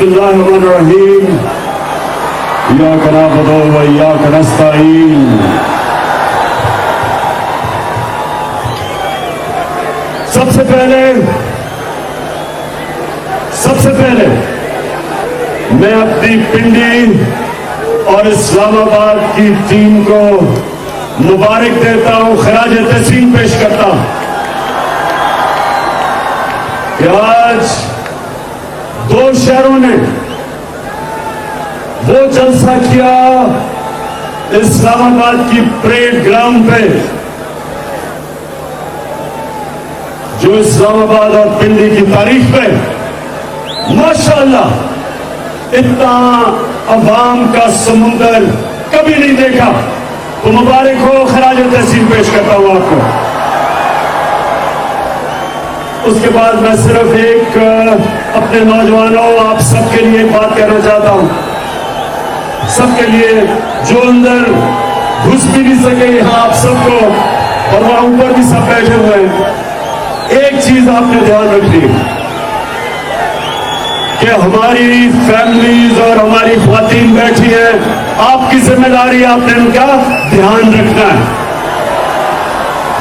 बिस्मिल्लाहिर्रहमानिर्रहीम। इय्याका नअबुदु व इय्याका नस्तईन। सबसे पहले मैं अपनी पिंडी और इस्लामाबाद की टीम को मुबारक देता हूं, खराज तहसीन पेश करता हूं कि आज दो शहरों ने वो जलसा किया इस्लामाबाद की परेड ग्राउंड पे जो इस्लामाबाद और पिंडी की तारीख पे माशाअल्लाह इतना अवाम का समुंदर कभी नहीं देखा। तो मुबारक हो, खराज तहसीन पेश करता हूं आपको। उसके बाद मैं सिर्फ एक अपने नौजवानों आप सबके लिए बात करना चाहता हूं, सबके लिए जो अंदर घुस भी नहीं सके यहां आप सबको, और वहां ऊपर भी सब बैठे हुए हैं। एक चीज आपने ध्यान रखनी कि हमारी फैमिलीज और हमारी ख्वातीन बैठी है, आपकी जिम्मेदारी आपने उनका ध्यान रखना है।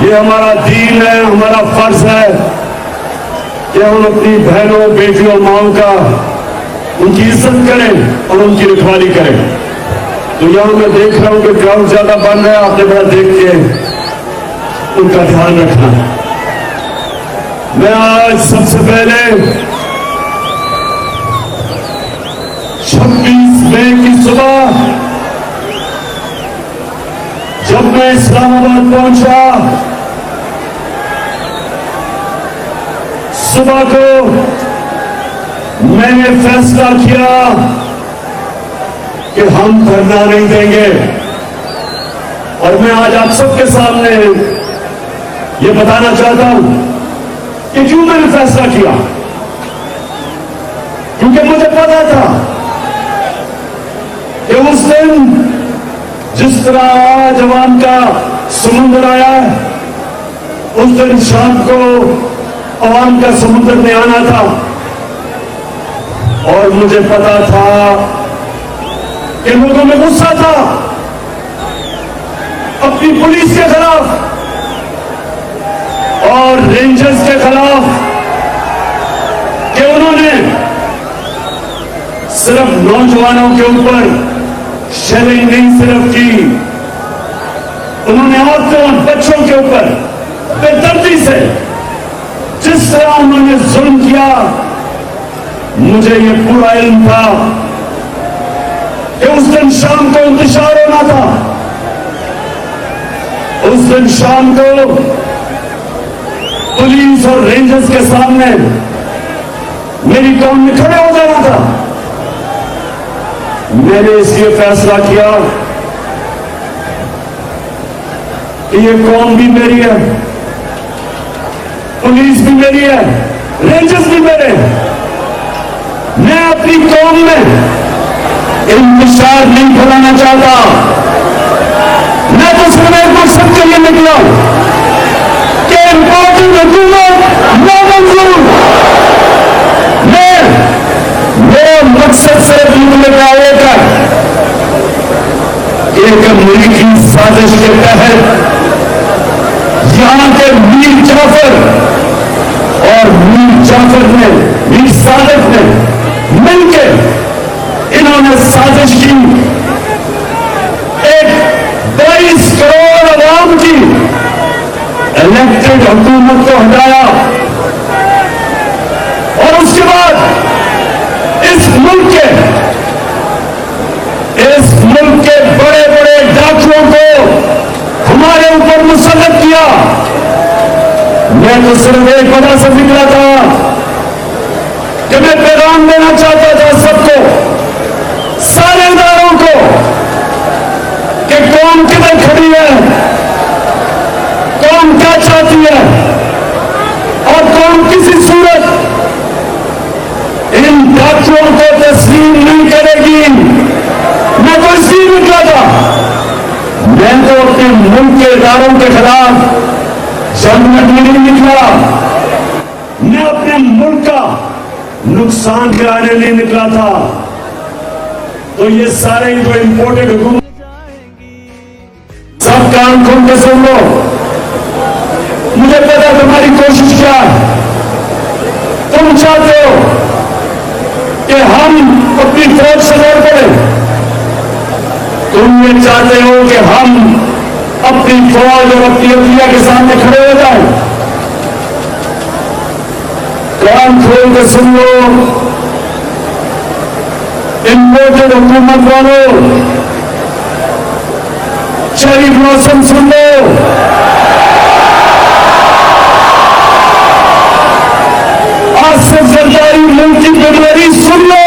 ये हमारा दीन है, हमारा फर्ज है कि हम अपनी बहनों बेटियों माओं का उनकी इज्जत करें और उनकी रखवाली करें। तो यहां मैं देख रहा हूं कि क्राउड ज्यादा बन रहा है, आपने बड़ा देख के उनका ध्यान रखना है। मैं आज सबसे पहले 26 मई की सुबह जब मैं इस्लामाबाद पहुंचा, सुबह को मैंने फैसला किया कि हम धरना नहीं देंगे। और मैं आज आप सबके सामने ये बताना चाहता हूं कि क्यों मैंने फैसला किया। क्योंकि मुझे पता था कि उस दिन जिस तरह आज अवाम का समुंदर आया, उस दिन शाम को अवाम का समुंदर में आना था। और मुझे पता था कि लोगों में गुस्सा था अपनी पुलिस के खिलाफ और रेंजर्स के खिलाफ कि उन्होंने सिर्फ नौजवानों के ऊपर शेलिंग नहीं सिर्फ की, उन्होंने औरतों और बच्चों के ऊपर बेदर्दी से जिस तरह उन्होंने जुल्म किया, मुझे ये पूरा इल्म था कि उस दिन शाम को इंतशार होना था। उस दिन शाम को पुलिस और रेंजर्स के सामने मेरी कौम में खड़े हो जाना था। मैंने इसलिए फैसला किया कि ये कौम भी मेरी है, पुलिस भी मेरी है, रेंजर्स भी मेरे हैं। मैं अपनी कौम में इंतशार नहीं फैलाना चाहता। मैं तो सिर्फ एक मकसद के लिए निकला कि इम्पोर्टेंट हुकूमत नामंजूर। मेरा मकसद सिर्फ निकलेगा एक अमेरिकी साजिश के तहत यहां के मीर जाफर और मीर सादिक ने मिलकर इन्होंने साजिश की, एक 22 करोड़ आवाम की इलेक्टेड हुकूमत को हटाया। और उसके बाद इस मुल्क के बड़े बड़े डाकुओं को हमारे ऊपर मुसल्लत किया। मैं तो सिर्फ एक वजह से निकला था कि मैं पैगाम देना चाहता था सबको, सारे इदारों को, कि कौन किधर खड़ी है, कौन क्या चाहती है और कौन किसी सूरत इन डाकुओं को तस्लीम नहीं करेगी। मैं तो इसलिए निकला था, मैं तो अपने मुल्क के इदारों के खिलाफ जंग में नहीं निकला। मैं अपने मुल्क का नुकसान कराने लिए निकला था। तो ये सारे जो इंपोर्टेड हुकूमत, सब कान खोल के सुन लो। मुझे पता तुम्हारी कोशिश क्या है। तुम चाहते हो कि हम अपनी फौज से लड़ पड़े। तुम ये चाहते हो कि हम अपनी फौज और अपनी अदलिया के सामने खड़े हो जाएं। कान खोल के सुन लो इंपोर्टेड हुकूमत वालों, चेरी ब्लॉसम सुन लो, आसिफ जरदारी मुल्क की बीमारी सुन लो,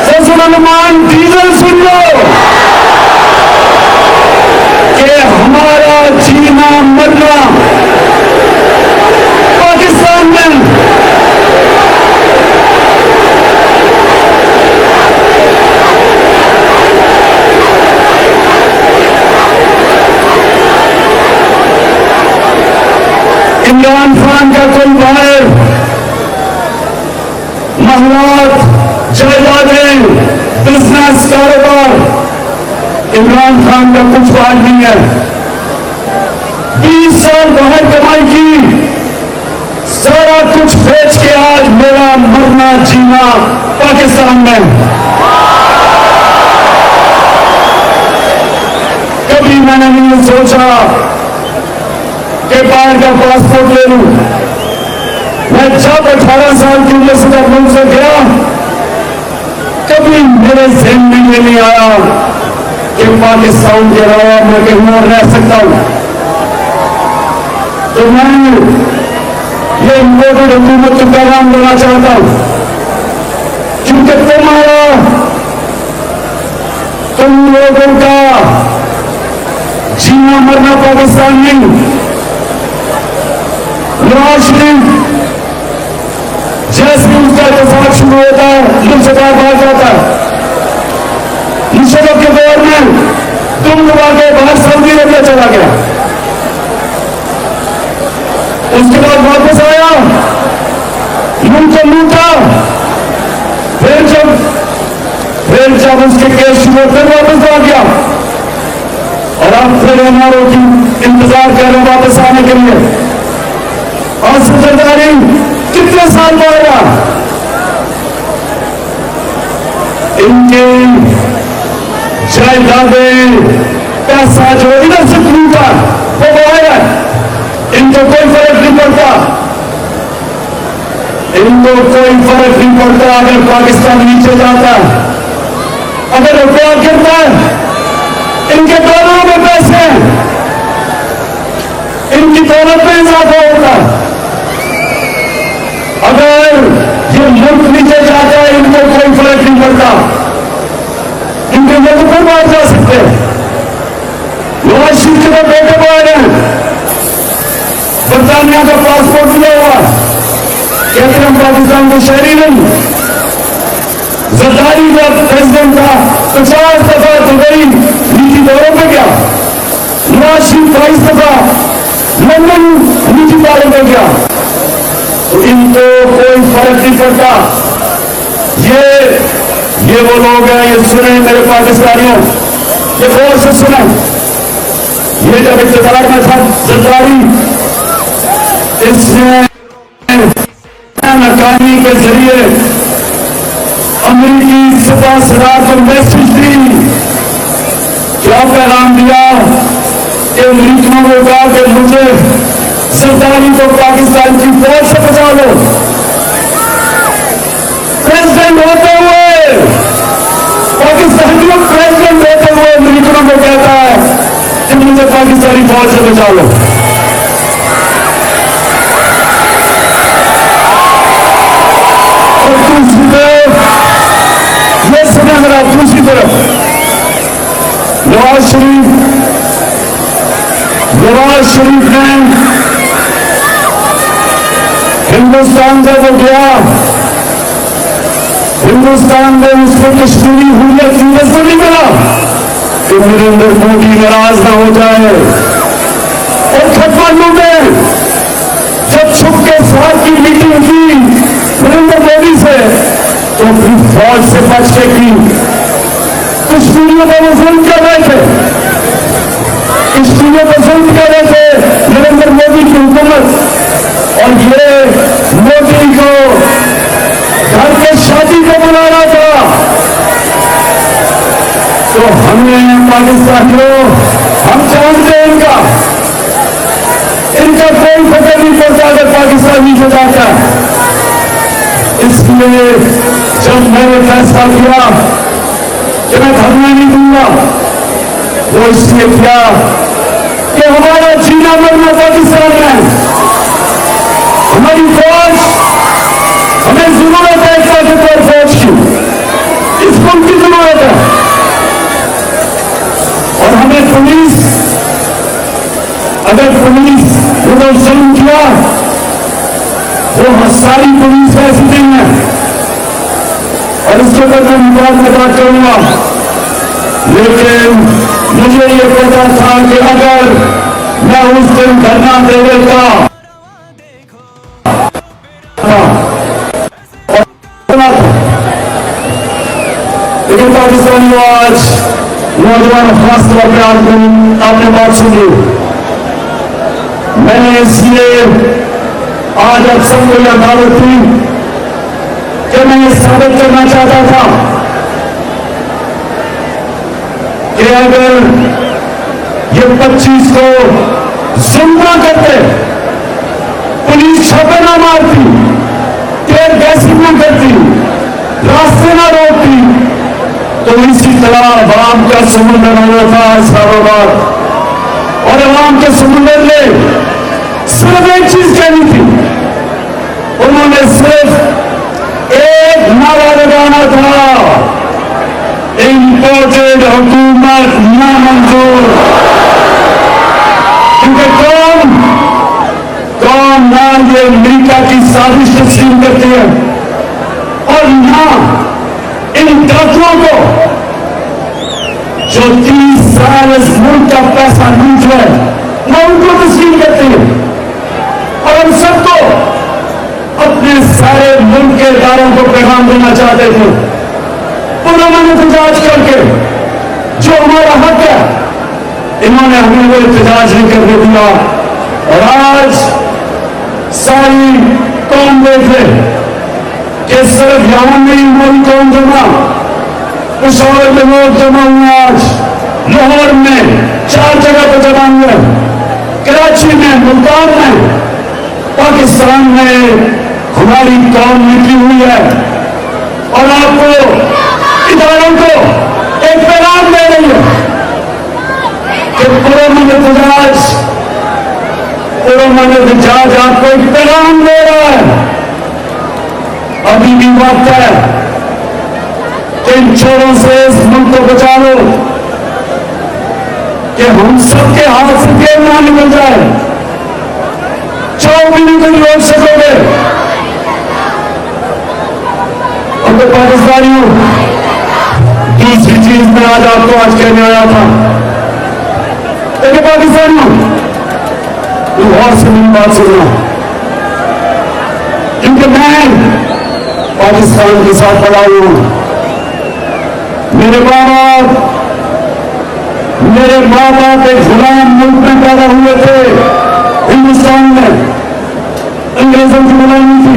फजल डीजल सुन लो कि हमारा जीना मरना पाकिस्तान में इमरान खान का कोई बाहर महलात, जायदादें, बिजनेस, कारोबार, इमरान खान का कुछ बाहर नहीं है। 20 साल बाहर कमाई की, सारा कुछ बेच के आज मेरा मरना जीना पाकिस्तान में। कभी मैंने नहीं सोचा कि बाहर का पासपोर्ट ले लूं। मैं जब 18 साल की उम्र से जब मुल्क से गया, कभी मेरे ज़हन में ये नहीं आया कि पाकिस्तान के अलावा मैं कहीं और रह सकता हूं। तो मैं ये इंपोर्टेड हुकूमत को पैगाम देना चाहता हूं, क्योंकि तुम लोगों का जीना मरना पाकिस्तान नहीं। नवाज शरीफ जैसे उसका इत्तेफाक शुरू होता है, मुल्क से बाहर भाग जाता है। मुशर्रफ के दौर में दुम दबा के बाहर सऊदी अरबिया चला गया, उसके बाद वापस आया, मुल्क को लूटा, फिर जब उसके केस शुरू फिर वापस आ गया, और अब फिर एनआरओ की इंतजार कर रहे वापस आने के लिए। आसिफ जरदारी कितने साल बाद इनके जायदादें, पैसा जो इधर से लूटा वो आया, इनको कोई फर्क नहीं पड़ता। इनको कोई फर्क नहीं पड़ता अगर पाकिस्तान नीचे जाता है, अगर रुपया गिरता है। इनके डॉलरों में पैसे हैं, इनकी दौलत में इजाफा होता है। अगर ये मुल्क नीचे जाता है, इनको कोई फर्क नहीं पड़ता, इनके मुल्क पर मार जा सकते। नवाज शरीफ के बेटे बाहर हैं, बरतानिया का पासपोर्ट मिला हुआ, कहते हैं पाकिस्तान के शहरी नहीं। जरदारी जब प्रेसिडेंट था 50 दफा दुबई नीति दौरों पे गया, नवाज शरीफ 22 दफा लंदन नीति दौरों पे गया, तो इनको कोई फर्क नहीं पड़ता। ये वो लोग हैं, ये सुने मेरे पाकिस्तानियों, ये गौर से सुने। ये जब इक़्तिदार में था जरदारी, इसने नाकामी के जरिए अमेरिकी सतह सरकार को मैसेज दी, क्या पैगाम दिया कि अमेरिकियों को कहा कि मुझे जरदारी को पाकिस्तान की फौज से बचा लो। प्रेसिडेंट होते हुए, पाकिस्तान के प्रेसिडेंट होते हुए अमेरिकियों को कहता है कि मुझे पाकिस्तानी फौज से बचा लो। और दूसरी तरफ ये सुने जरा, दूसरी तरफ नवाज शरीफ ने हिंदुस्तान से वो गया, हिंदुस्तान में उसको कश्मीरी हुर्रियत की वजह से नहीं मिला कि नरेंद्र मोदी नाराज ना हो जाए। और खतवानों में जब छुप के साथ की मीटिंग की नरेंद्र मोदी से, तो फिर फौज से बच के की। कुछ वीडियो को वो फिल्म कर रहे थे, इस वीडियो को फिल्म कर रहे थे नरेंद्र मोदी की हुकूमत, और ये मोदी को घर के शादी को बुला रहा था। तो हमें पाकिस्तानियों, हम जानते हैं इनका कोई फर्क नहीं पड़ता अगर पाकिस्तानी हो जाता है। इसलिए जब मैंने फैसला किया कि मैं धरना नहीं दूंगा, वो इसलिए किया कि हमारा जीना मरना पाकिस्तान में, हमारी फौज, हमें जरूरत है एक ताकतवर फौज की, इस मुल्क की जरूरत है। और हमें पुलिस, अगर पुलिस प्रदर्शन किया, वो सारी पुलिस ऐसी नहीं है, और इसके ऊपर मैं विवाद में बात करूंगा। लेकिन मुझे ये पता था कि अगर मैं उस दिन धरना दे देता, लेकिन पाकिस्तानी आज नौजवान खास तौर पर आपने बात सुनी, मैंने इसलिए आज आप सबको यह दावत थी कि मैं ये साबित करना चाहता था कि अगर ये 25 को जुल्म करते, पुलिस छापे ना मारती, तेल गैसिंग ना करती, रास्ते ना रोकती, तो इसी तरह आवाम का समुद्र होना था इस्लामाबाद, और आवाम के समुद्र ने सिर्फ एक चीज कहनी थी, उन्होंने सिर्फ एक नारा लगाना था, इंपोर्टेड हुकूमत नामंजूर। क्योंकि कौन ना ये अमेरिका की साजिश तस्लीम करती है, और ना इन डाकुओं को जो 30 साल इस मुल्क का पैसा लूट है, ना उनको तस्लीम करती है। और हम सबको अपने सारे मुल्क के इदारों को पैगाम देना चाहते थे, पुरअमन जांच करके जो हमारा हक है, इन्होंने हमें वो इत्तेजाज नहीं करने दिया। और आज सारी कौम देखे कि सिर्फ यहां नहीं, हमारी कौम जमा, पिशोर में लोग जमा हुए, आज लाहौर में 4 जगह पर जमा हुए, कराची में, मुल्तान में, पाकिस्तान में हमारी कौम निकली हुई है। और आपको इदारों को एक पैगाम दे रही है कि पुरअमन एहतजाज आपको एक पैगाम दे रहा है। अभी भी वक्त है कि इन चोरों से इस मुल्क को बचा लो, कि हम सबके हाथ से तेल ना निकल जाए। चोर भी नहीं रोक सकोगे। और तो पाकिस्तानियों, दूसरी चीज मैं आज आपको कहने आया था, देखिए पाकिस्तानियों, और से मेरी बात सुनना, क्योंकि मैं पाकिस्तान के साथ पड़ा हूं। मेरे माँ बाप एक गुलाम मुल्क में पैदा हुए थे, हिंदुस्तान में अंग्रेजों की गुलामी थी।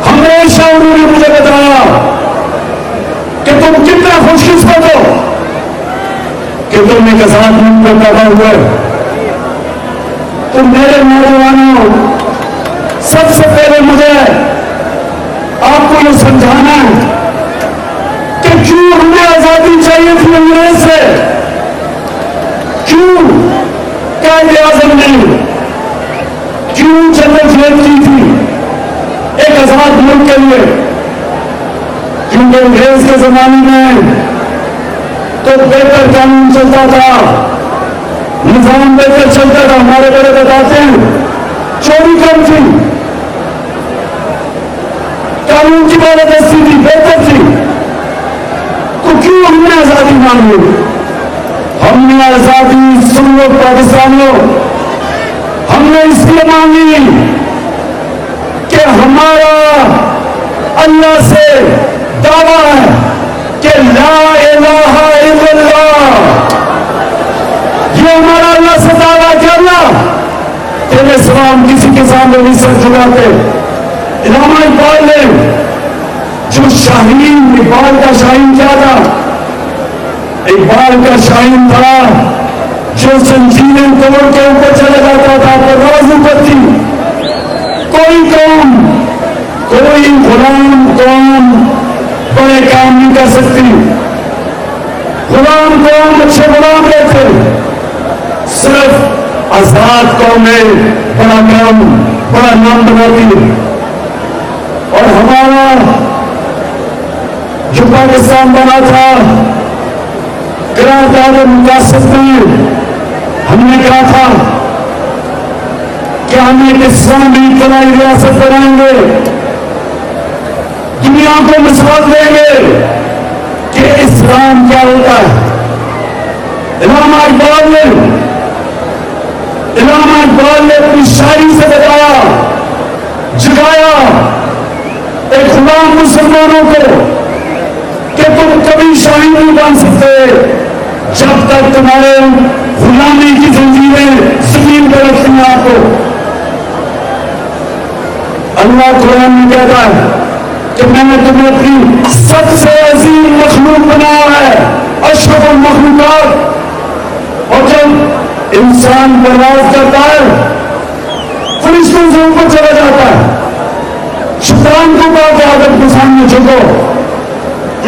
हमेशा उन्होंने मुझे बताया कि तुम कितना खुशकिस्मत हो कि तुम एक आजाद मुल्क में पैदा हुए। तो मेरे नौजवानों, सबसे पहले मुझे आपको ये समझाना है कि क्यों हमें आजादी चाहिए थी अंग्रेज से, क्यों कायदे-ए-आज़म नहीं, क्यों जनरल जेल की थी एक आजाद मुल्क के लिए। क्योंकि अंग्रेज के जमाने में तो बेहतर कानून चलता था, निजाम बेहतर चलता था। हमारे बड़े बताते हैं चोरी कम थी, कानून की बालादस्ती थी, बेहतर थी। तो क्यों हमने आजादी मांगी? हमने आजादी, सुन लो पाकिस्तानियों, हमने इसलिए मांगी कि हमारा अल्लाह से दावा है कि ला इलाहा इल्लल्लाह, ये हमारा अल्लाह से दावा है कि अल्लाह तेरे सलाम किसी के सामने नहीं सर झुकाते। इलामा इकबाल ने जो शाहीन, इकबाल का शाहीन क्या था? इकबाल का शाहीन था जो जंजीरें तोड़ के ऊपर चला जाता था, परवाज़ ऊपर थी। कोई कौम, कोई गुलाम कौम बड़े काम नहीं कर सकती। गुलाम कौम अच्छे गुलाम रहते, सिर्फ आजाद कौमें बड़ा काम, बड़ा नाम बनाती है। और हमारा जो पाकिस्तान बना था, करारदाद मुकासद में हमने कहा था कि हम एक इस्लामी इत्तलाई रियासत बनाएंगे, दुनिया को मिसाल देंगे कि इस्लाम क्या होता है। इलामा इकबाल ने अपनी शायरी से बताया, जगाया एक गुलाम मुसलमानों को कि तुम कभी शाहीन नहीं बन सकते जब तक तुम्हारे गुलामी की जंजीरें जमीन पर रखती हैं आपको। अल्लाह कुरान में कहता है कि मैंने तुम्हें अपनी सबसे अजीम मखलूक बनाया है, अशरफुल मखलूकात। और जब इंसान बर्बाद करता है, फरिश्तों से ऊपर चला जाता है। शैतान को कहा कि आदम के सामने झुको,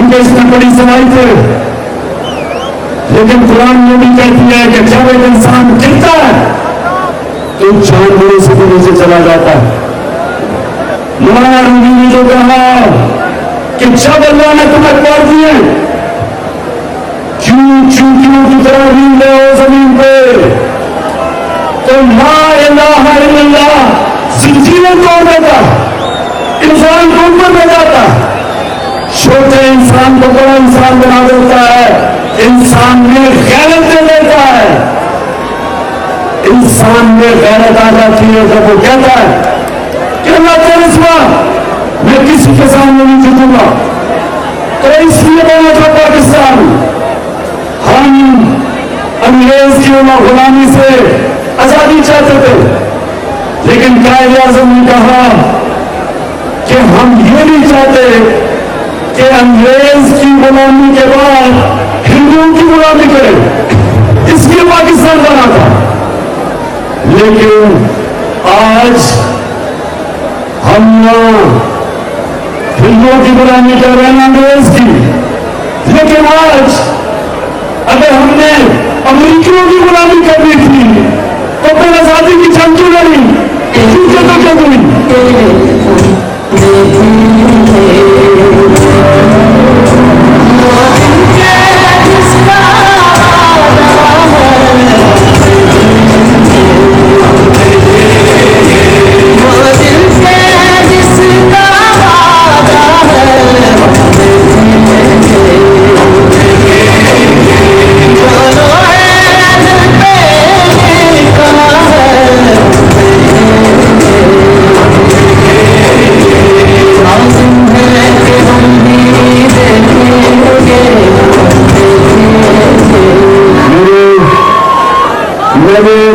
इनके इसमें बड़ी सवाई थे। लेकिन कुरान में भी कहती है कि जब एक इंसान गिरता है तो जानवरों से भी नीचे चला जाता है। मौलाना रूमी ने जो कहा कि जब अल्लाह ने तुम्हें पढ़ दिए, चूंटियों की तरह रील ले जमीन पे, तो ला इलाहा इल्लल्लाह जिंदगियों तोड़ देता, इंसान को ऊपर ले जाता, छोटे इंसान को बड़ा इंसान बना देता है, इंसान में गैरत दे देता है। इंसान में गैरत आ जाती है जब वो कहता है कि अल्लाह तेरे सिवा मैं किसी के सामने नहीं झुकूंगा। तो इसलिए बना था पाकिस्तान। हम अंग्रेज की गुलामी से आजादी चाहते थे, लेकिन कायदे आज़म ने कहा कि हम ये नहीं चाहते कि अंग्रेज की गुलामी के बाद हिंदुओं की गुलामी करें, इसलिए पाकिस्तान बना था। लेकिन आज हम हिंदुओं की गुलामी कर रहे हैं, अंग्रेज की। लेकिन आज अगर हमने अमेरिकियों की गुलामी करनी थी तो फिर आजादी की जंग क्यों लड़ी, क्यों हुई?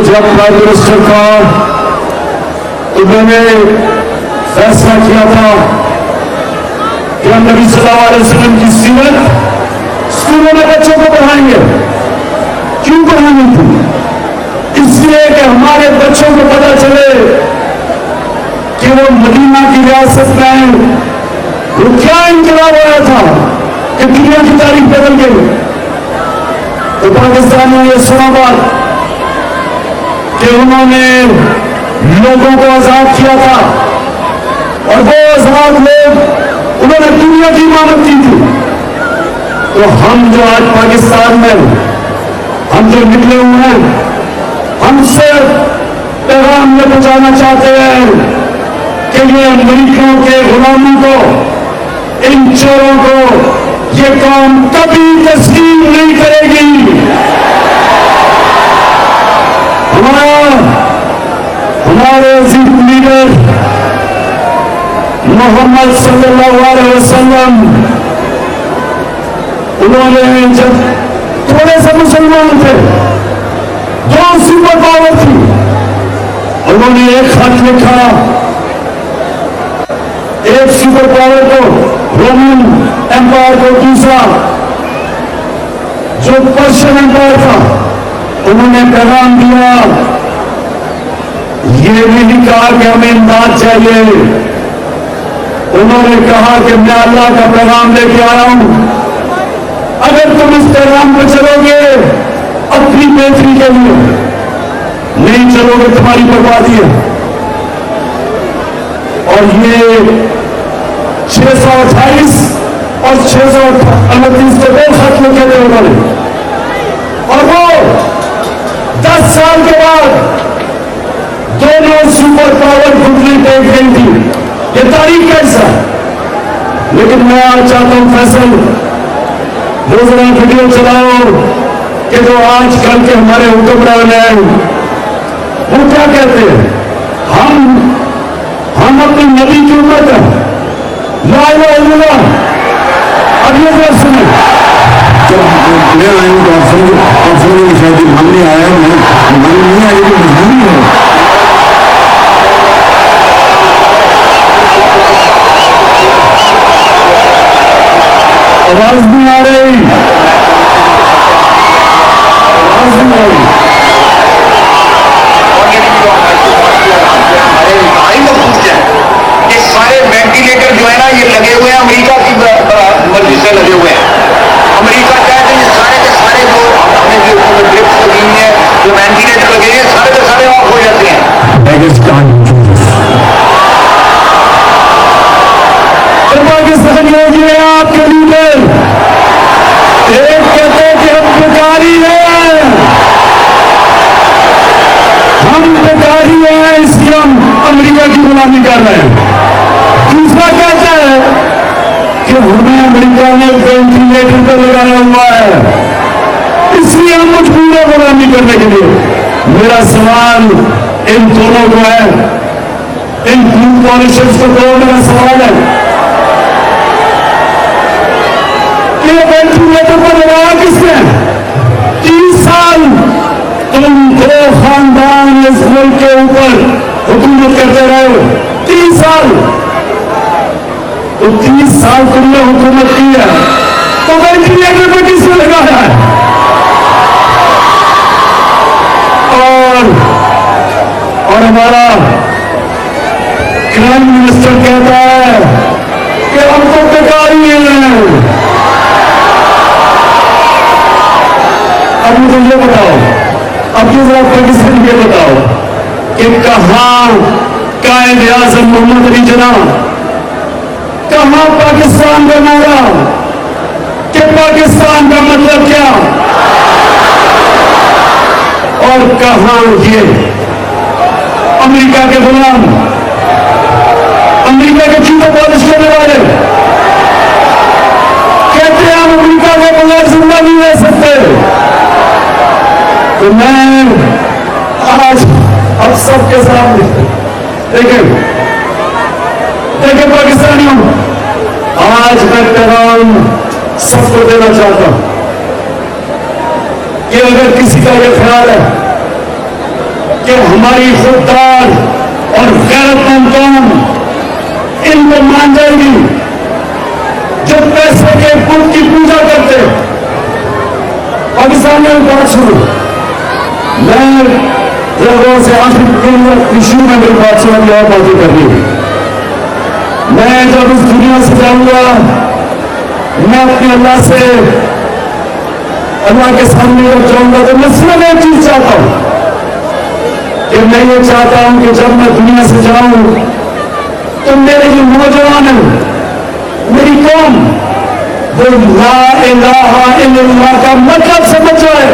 जब प्राइम मिनिस्टर था तो मैंने फैसला किया था कि हम नबी सल्लल्लाहु अलैहि वसल्लम की सीरत स्कूलों में बच्चों को पढ़ाएंगे। क्यों पढ़ानी थी? इसलिए कि हमारे बच्चों को पता चले कि वो मदीना की रियासत में वो क्या इनकलाब आया था कि दुनिया की तारीख बदल गई। तो पाकिस्तान में ये सुना बात कि उन्होंने लोगों को आजाद किया था और वो आजाद लोग उन्होंने दुनिया की इमामत की थी। तो हम जो आज पाकिस्तान में हम जो निकले हुए हैं, हम सिर्फ पैगाम में पहुंचाना चाहते हैं कि ये अमेरिकियों के गुलामों को, इन चोरों को ये कौम कभी तस्लीम नहीं करेगी। हमारे अजीज लीडर मोहम्मद सल्लल्लाहु अलैहि वसल्लम, उन्होंने जब थोड़े से मुसलमान थे, जो सुपर पावर थी, उन्होंने एक खत लिखा, एक सुपर पावर को, रोमन एम्पायर को, दूसरा जो पर्शियन एम्पायर था, उन्होंने पैगाम दिया। ये नहीं कहा कि हमें इमदाद चाहिए, उन्होंने कहा कि मैं अल्लाह का पैगाम लेके आया हूं, अगर तुम इस पैगाम पर चलोगे अपनी बेहतरी के लिए, नहीं चलोगे तुम्हारी बर्बादी है। और ये 628 और 638 के 2 खत लिखे थे उन्होंने, और वो 10 साल के बाद दोनों सुपर पावर घुटने टेक गई थी। ये तारीख कैसा, लेकिन मैं आज चाहता हूं फैसल वो जरा वीडियो चलाओ कि जो आज कल के हमारे हुक्मरान हैं वो क्या कहते हैं, हम अपने नबी की उम्मत है, ला इलाहा इल्लल्लाह। अब ये बात सुने, जब मैं आया हूँ तो आप समझे शायद हम नहीं आया, मैं नहीं आई तो मजबूरी है। आवाज नहीं आ रही, आवाज नहीं आ रही। ये सारे वेंटिलेटर जो है ना, ये लगे हुए हैं अमेरिका की मर्जी से लगे हुए हैं। अमेरिका चाहते हैं ये सारे के सारे जो हमें जो ड्रिप्स लगी हुई है, जो वेंटिलेटर लगे हैं, सारे के सारे ऑफ हो जाते हैं। पाकिस्तान योगी है आपके लीडर, एक कहते हैं कि हम बेकारी हैं, इसलिए हम अमेरिका की गुलामी कर रहे हैं। दूसरा कहता है कि हमें अमेरिका ने वेंटिलेटर पर लगाया हुआ है, इसलिए हम मजबूर है गुलामी करने के लिए। मेरा सवाल इन दोनों को है, इन ग्रुप पॉलिटिशियंस को मेरा सवाल है कि वेंटिलेटर पर लगाया किसने? 30 साल तुम 2 खानदान इस मुल्क के ऊपर हुकूमत करते रहे, 30 साल। तो 30 साल तुमने हुकूमत की है, तो वेंटिलेटर पर किसने लगाया है? और हमारा क्राइम मिनिस्टर कहता है कि हम तो बेकारी हैं। अब मुझे ये बताओ, अब ये जरा पाकिस्तान ये बताओ कि कहां कायद आजम मोहम्मद अली जिन्ना, कहां पाकिस्तान का नारा, कि पाकिस्तान का मतलब क्या, और कहां ये अमेरिका के गुलाम, अमेरिका के चीजों पॉलिश करने वाले कहते हैं हम अमेरिका के बगैर जिंदा नहीं रह सकते। तो मैं आज अब सबके सामने देखिए पाकिस्तानियों, आज मैं पैगाम सबको देना चाहता हूं कि अगर किसी का यह ख्याल है कि हमारी खुददार और गैरतमंद कौम इनको मान जाएगी जो पैसे के पुत की पूजा करते, पाकिस्तान में बात शुरू, मैं लोगों से आखिरी इशू में मेरी बात सुना और बातें करनी है। मैं जब इस दुनिया से जाऊंगा, मैं अपने अल्लाह से, अल्लाह के सामने जब जाऊंगा तो मैं सिर्फ एक चीज चाहता हूं कि मैं ये चाहता हूं कि जब मैं दुनिया से जाऊं तो मेरे जो नौजवान हैं, मेरी कौम, वो ला इलाहा इल्लल्लाह का मतलब समझ जाए।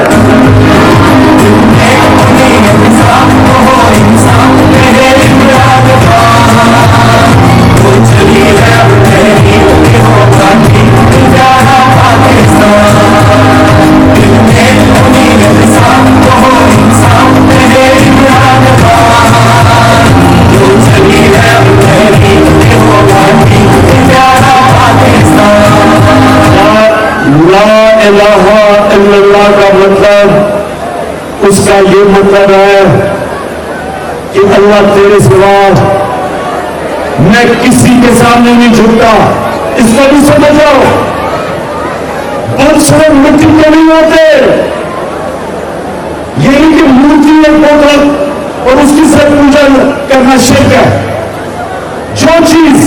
उसका ये मतलब है कि अल्लाह तेरे सिवा मैं किसी के सामने नहीं झुकता। इसको भी समझ जाओ। बहुत सारे मिट्टी के नहीं होते, यही कि मूर्ति और बोतल और उसकी सब पूजा करना शिर्क है। जो चीज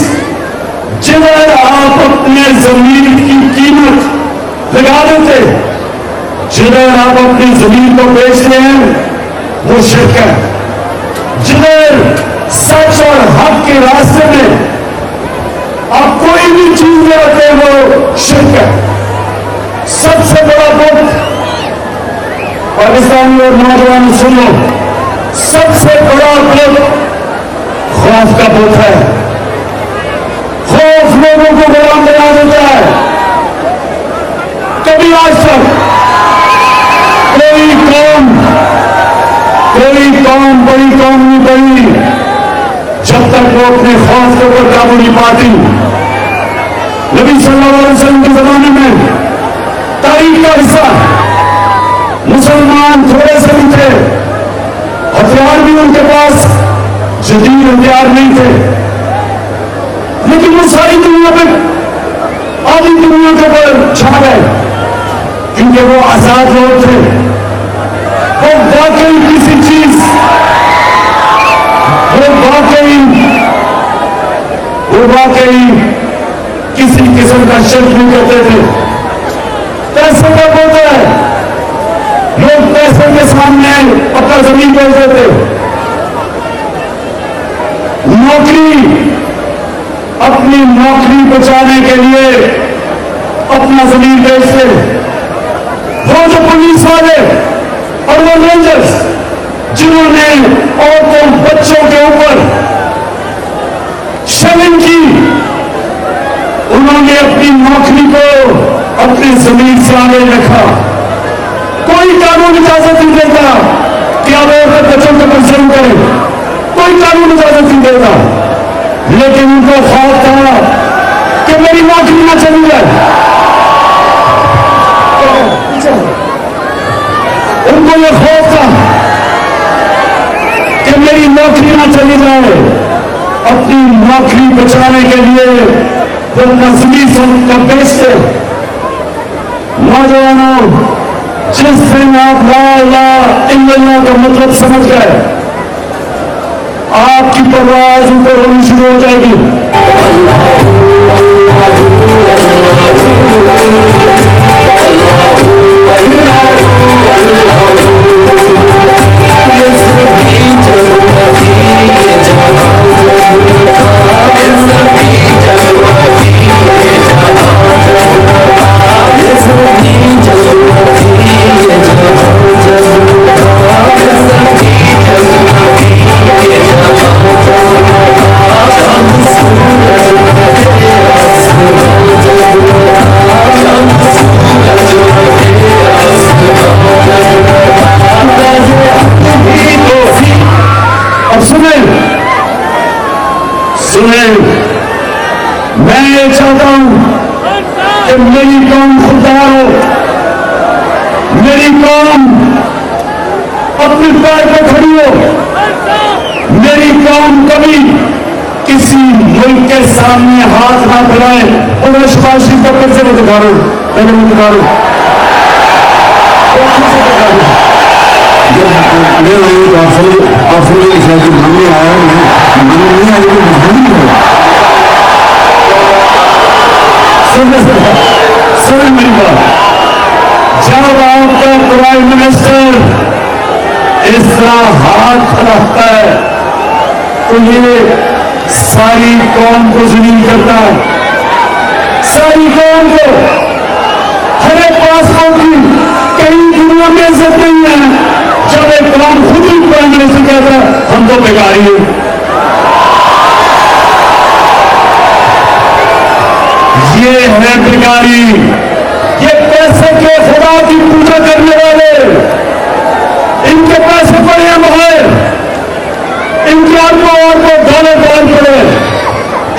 जिधर आप अपने जमीन की कीमत लगा देते, जिधर आप अपनी जमीन को बेचते हैं, वो शिर्क है। जिधर सच और हक के रास्ते में आप कोई भी चीज लेते हैं, वो शिर्क है। सबसे बड़ा बुत, पाकिस्तानी और नौजवान सुनो, सबसे बड़ा बुत खौफ का बुत है। खौफ लोगों को गुलाम बना देता है। कभी आज तक कोई कौम बड़ी कौम नहीं बनी जब तक वो अपने खौफ के ऊपर काबू नहीं पाती। नबी सल्लल्लाहु अलैहि वसल्लम के जमाने में तारीख का हिस्सा मुसलमान थोड़े से भी थे, हथियार भी उनके पास जदीद हथियार नहीं थे, लेकिन वो सारी दुनिया पे आधी दुनिया के ऊपर छा गए क्योंकि वो आजाद लोग थे। वो वाकई किसी चीज, वो वाकई किसी किस्म का शिर्क नहीं करते थे। पैसे का बोलते हैं, लोग पैसे के सामने अपना जमीन बेच देते। नौकरी, अपनी नौकरी बचाने के लिए अपना जमीन बेचते। वो जो पुलिस वाले और वो रेंजर्स जिन्होंने औरतों बच्चों के ऊपर शर्म की, उन्होंने अपनी नौकरी को अपनी जमीन से आगे रखा। कोई कानून इजाजत नहीं देता कि अब औरत बच्चों को कंसर्न करें, कोई कानून इजाजत नहीं देता, लेकिन उनको खौफ था कि मेरी नौकरी ना चली जाए। उनको यह खौफ था कि मेरी नौकरी ना चली जाए। अपनी नौकरी बचाने के लिए वो मजलिस का बेचते। नौजवानों, जिस दिन आप ला इलाहा इल्लल्लाह का मतलब समझ गए, आपकी परवाज ऊपर होनी शुरू हो जाएगी। मैं ये चाहता हूं कि मेरी कौम खुददार हो, मेरी कौम अपने पैर पर खड़ी हो, मेरी कौम कभी किसी मुल्क के सामने हाथ ना फैलाए। और मैं शबाशी को फिर से मैं दिखा रहा हूं, मैंने मैं दिखा रहा हूं, आप समझे शायद हमने आया मन नहीं आया कि नहीं है। सुन मेरी बात, जब आपका प्राइम मिनिस्टर इस तरह हाथ रखता है तो ये सारी कौम को जलील करता है। सारी कौम को, हर एक पासपोर्ट की कहीं दुनिया में इज्जत नहीं है जब एक कौम खुद ही प्राइम मिनिस्टर कहता है हम तो बेकारी हैं। ये है बेकारी, ये पैसे के खुदा की पूजा करने वाले, इनके पैसे पड़े हैं बाहर, इनके और डॉलर बाहर पड़े,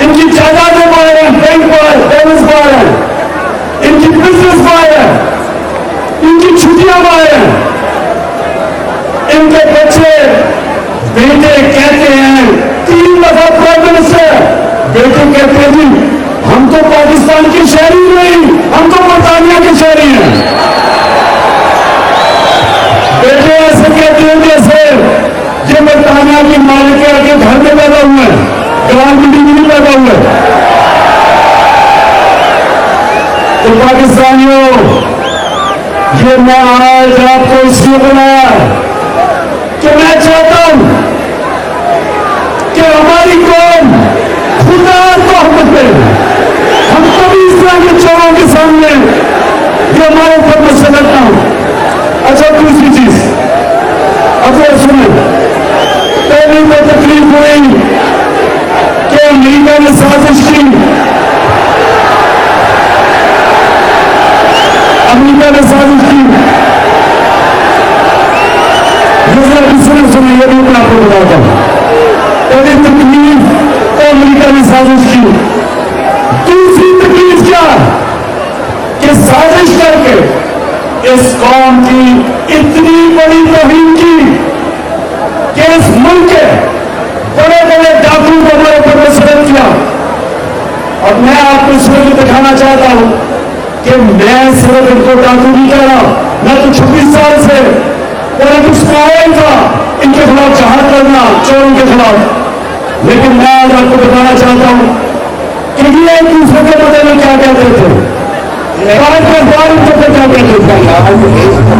इनकी जायदादें बाहर हैं, बैंक बाहर, बैलेंस बाहर है, इनकी बिजनेस बाहर है, इनकी छुट्टियां बाहर हैं। बेटे कहते हैं 3 दफा प्राइम मिनिस्टर, बेटे कहते हैं जी हम तो पाकिस्तान के शहरी नहीं, हम तो बरतानिया के शहरी हैं। बेटे ऐसे कहते हैं जैसे जो बरतानिया की मालिक के घर में पैदा हुए हैं, ग्राम बिल्डिंग में नहीं पैदा हुए। तो पाकिस्तानियों, ये मैं आज आपको इसलिए बुलाया कि मैं चाहता हूं कि हमारी कौम खुदा तोहमत पे, हम कभी इस तरह के चोरों के सामने ये हमारे ऊपर मुसलत ना हो। अच्छा, दूसरी चीज अब ये सुने, पहली तो तकलीफ हुई कि अमेरिका ने साजिश की, अमेरिका ने साजिश की। सुनिए, ये भी मैं आपको बताता हूं, पहली तकलीफ तो अमेरिका ने साजिश की। दूसरी तकलीफ क्या कि साजिश करके इस कौम की इतनी बड़ी तौहीन की कि इस मुल्क के बड़े बड़े डाकू को हमारे ऊपर मुसलत किया। और मैं आपको इसमें भी दिखाना चाहता हूं कि मैं सिर्फ इनको डाकू नहीं कह रहा, मैं तो 26 साल से पॉलिटिक्स में आया ही था इनके खिलाफ जहाद करना, चोरों के खिलाफ। लेकिन मैं आज आपको बताना चाहता हूं कि ये एक दूसरे के बारे में क्या कहते थे, बार इनके ऊपर क्या कहते थे।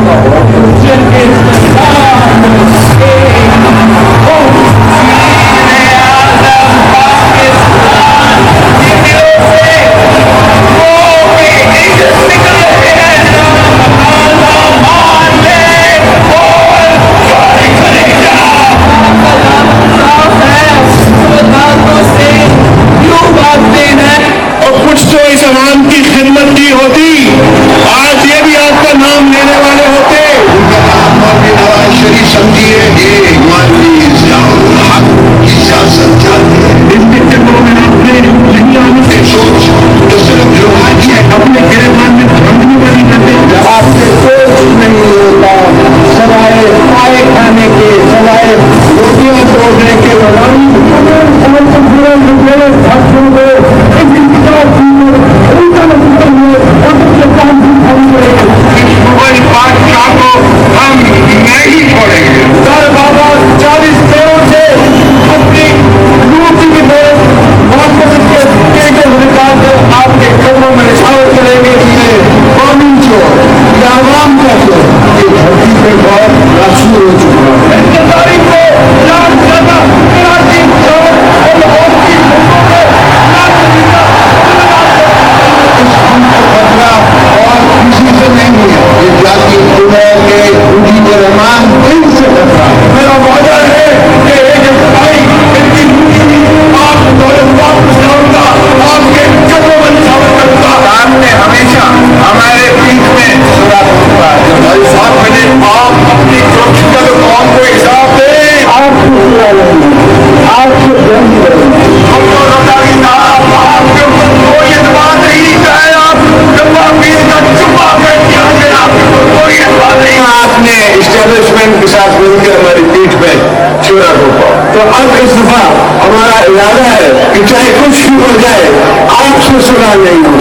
तो अब इस दफा हमारा इरादा है कि चाहे कुछ भी हो जाए, आपसे सुना नहीं हो,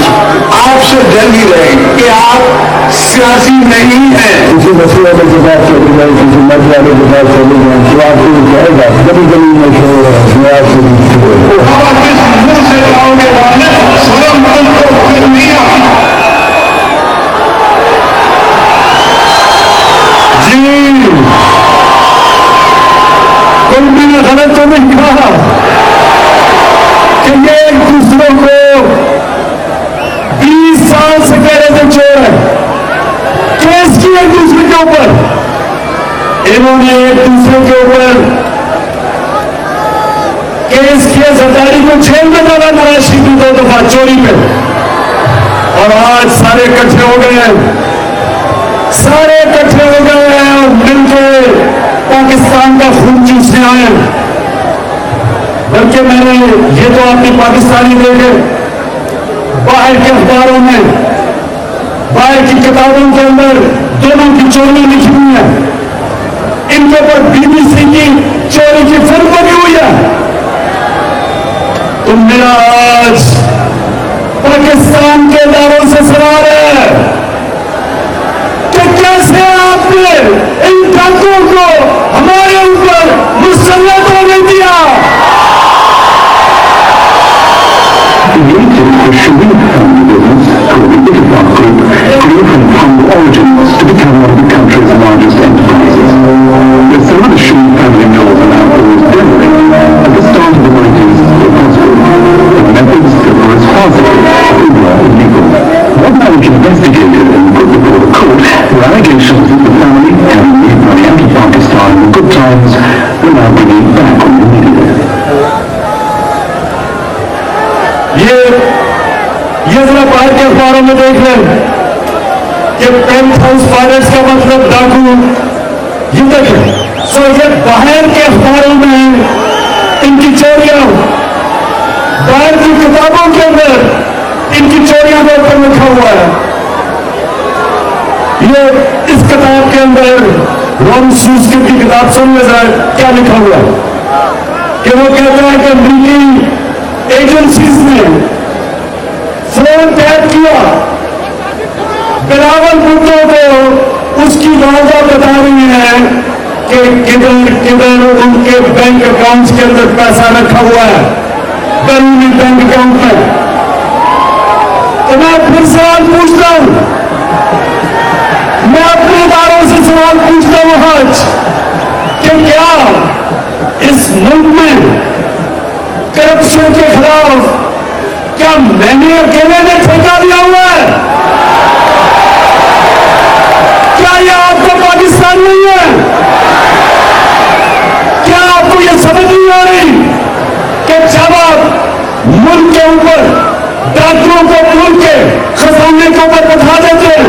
आपसे जल्दी रहेगी कि आप सियासी नहीं हैं। किसी मसले के साथ चली जाए, किसी मत वाले के साथ चली जाए, तो आपको कहेगा कभी कभी मैं छोड़ रहा हूँ, मैं आपसे नहीं छोड़ रहा हूँ। किस मुंह से जाओगे वाले स्वयं मुल्क को फिर नहीं आती जी। कोई मैंने गलत तो नहीं कहा कि ये एक दूसरे को 20 साल से कह रहे थे चोर है, केस किए एक दूसरे के ऊपर, इन्होंने एक दूसरे के ऊपर केस किया, सरदारी को जेल में डाला नवाज शरीफ ने 2 दफा चोरी पे। और आज सारे इकट्ठे हो गए हैं, सारे इकट्ठे हो गए हैं और मिलकर पाकिस्तान का खून चूसने आए। बल्कि मैंने ये तो आपने पाकिस्तानी देखे, बाहर के अखबारों में, बाहर की किताबों के अंदर दोनों की चोरी लिखी हुई है। इनके ऊपर BBC की चोरी की फिल्म बनी हुई है। तो मेरा आज पाकिस्तान के इदारों से सवाल है कि कैसे आपने इन डाकुओं को हमारे ऊपर मुसल्लत होने दिया। Shouldn't family business called the Ittifaq Group grew from humble origins to become one of the country's largest enterprises. The Saud Shah family mills are now always deadly. At the start of the 90s, were possible. The methods that were as farcical as were illegal. What Malik investigated and put before the court were allegations that the family had made money out of Pakistan in good times were now bringing it back when they needed it. ये जरा बाहर के अखबारों में देख लें कि paint house pirates का मतलब डाकू, ये देखें। सो ये बाहर के अखबारों में इनकी चोरियां, बाहर की किताबों के अंदर इनकी चोरियां के ऊपर लिखा हुआ है। ये इस किताब के अंदर रॉन सूस्किन की किताब सुन जरा क्या लिखा हुआ है कि वो कहते हैं कि अमेरिकी एजेंसीज ने फोन टैप किया बिलावल भुट्टो को, उसकी वालदा बता रही है कि किधर किधर उनके बैंक अकाउंट्स के अंदर पैसा रखा हुआ है, बैरूनी बैंक अकाउंट में। तो मैं फिर सवाल पूछता हूं, मैं अपने इदारों से सवाल पूछता हूं आज कि क्या इस मुल्क में करप्शन के खिलाफ क्या मैंने अकेले ने ठेका दिया हुआ है? क्या यह आपका पाकिस्तान नहीं है? क्या आपको यह समझ नहीं आ रही कि जब आप मुल्क के ऊपर डाकुओं को मुल्क के खजाने के ऊपर बैठा देते हैं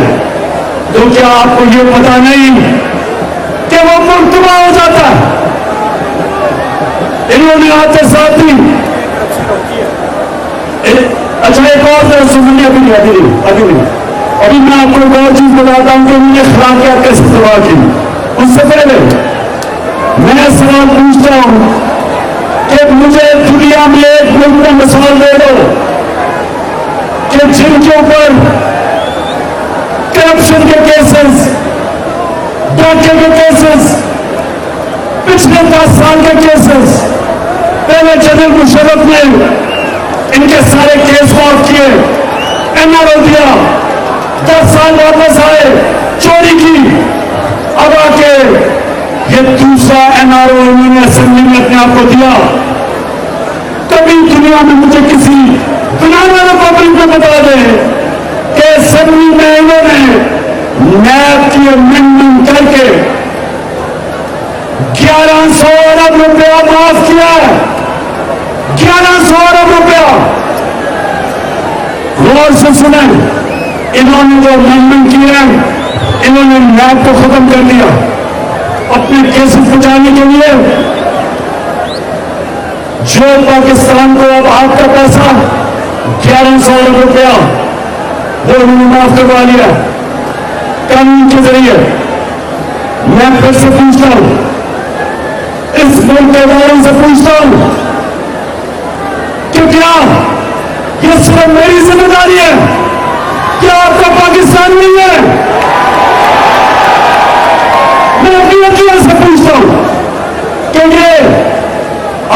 तो क्या आपको यह पता नहीं कि वो मुल्क तबाह हो जाता है? इन्होंने आते साथ ही अच्छा एक और तरह सुनिए, अभी नहीं, अभी मैं आपको एक और चीज बताता हूं कि उन्होंने खिलाफियत कैसे तबाह की। उससे पहले मैं सवाल पूछता हूं कि मुझे दुनिया में एक मुल्क में मिसाल दे दो कि जिनके ऊपर करप्शन के केसेस, डाके के केसेस, पिछले 10 साल के केसेस, पहले जनरल मुशर्रफ ने इनके सारे केस माफ किए, एनआरओ दिया, 10 साल वापस आए, चोरी की, अब आके ये दूसरा एनआरओ इन्होंने असेंबली में अपने आप को दिया। कभी दुनिया में मुझे किसी बनाना रिपब्लिक में बता दे कि असेंबली में इन्होंने नैब की अमेंडमेंट करके 1100 अरब रुपया माफ किया है। 1100 अरब रुपया। गौर से सुने, इन्होंने जो अमेंडमेंट किया है, इन्होंने नैब को खत्म कर दिया अपने केसेस बचाने के लिए। जो पाकिस्तान को अब आपका पैसा 1100 अरब रुपया वो उन्होंने माफ करवा लिया कानून के जरिए। मैं फिर से पूछता हूं, इस मुल्क के वालों से पूछता हूं कि क्या ये सिर्फ मेरी जिम्मेदारी है? क्या आपका पाकिस्तान नहीं है? मैं अपनी अकीदत से पूछता हूं कि ये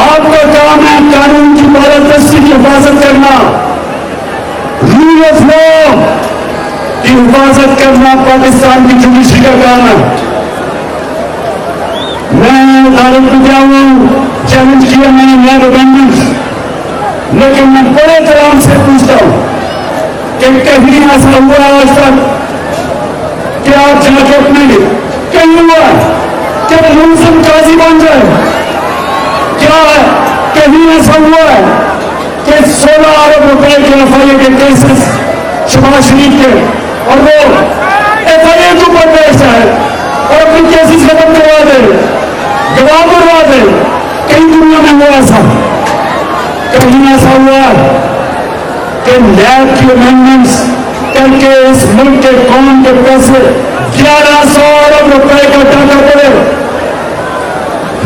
आपका काम है कानून की पारदर्शी की हिफाजत करना, रूल ऑफ लॉ की हिफाजत करना पाकिस्तान की जुडिशरी का काम है। मैं अदालत में गया हूं, चैलेंज किया मैंने नैब अमेंडमेंट, लेकिन मैं बड़े तराम से पूछता हूं कि कहीं ऐसा हुआ आज तक कि आप जाके अपने कहीं हुआ कि मुलजिम काजी बन जाए? क्या कहीं ऐसा हुआ है कि 16 अरब रुपए के एफआईए के केसेस शहबाज शरीफ के और वो एफआईए के ऊपर पेश है और अपनी केसेस खत्म करवा दे, गवाह करवा दे? कहीं दुनिया में हुआ ऐसा? कहीं ऐसा हुआ कि नैब की अमेंडमेंट्स करके इस मुल्क के कौम के पैसे 1100 अरब रुपए का टाका पड़े?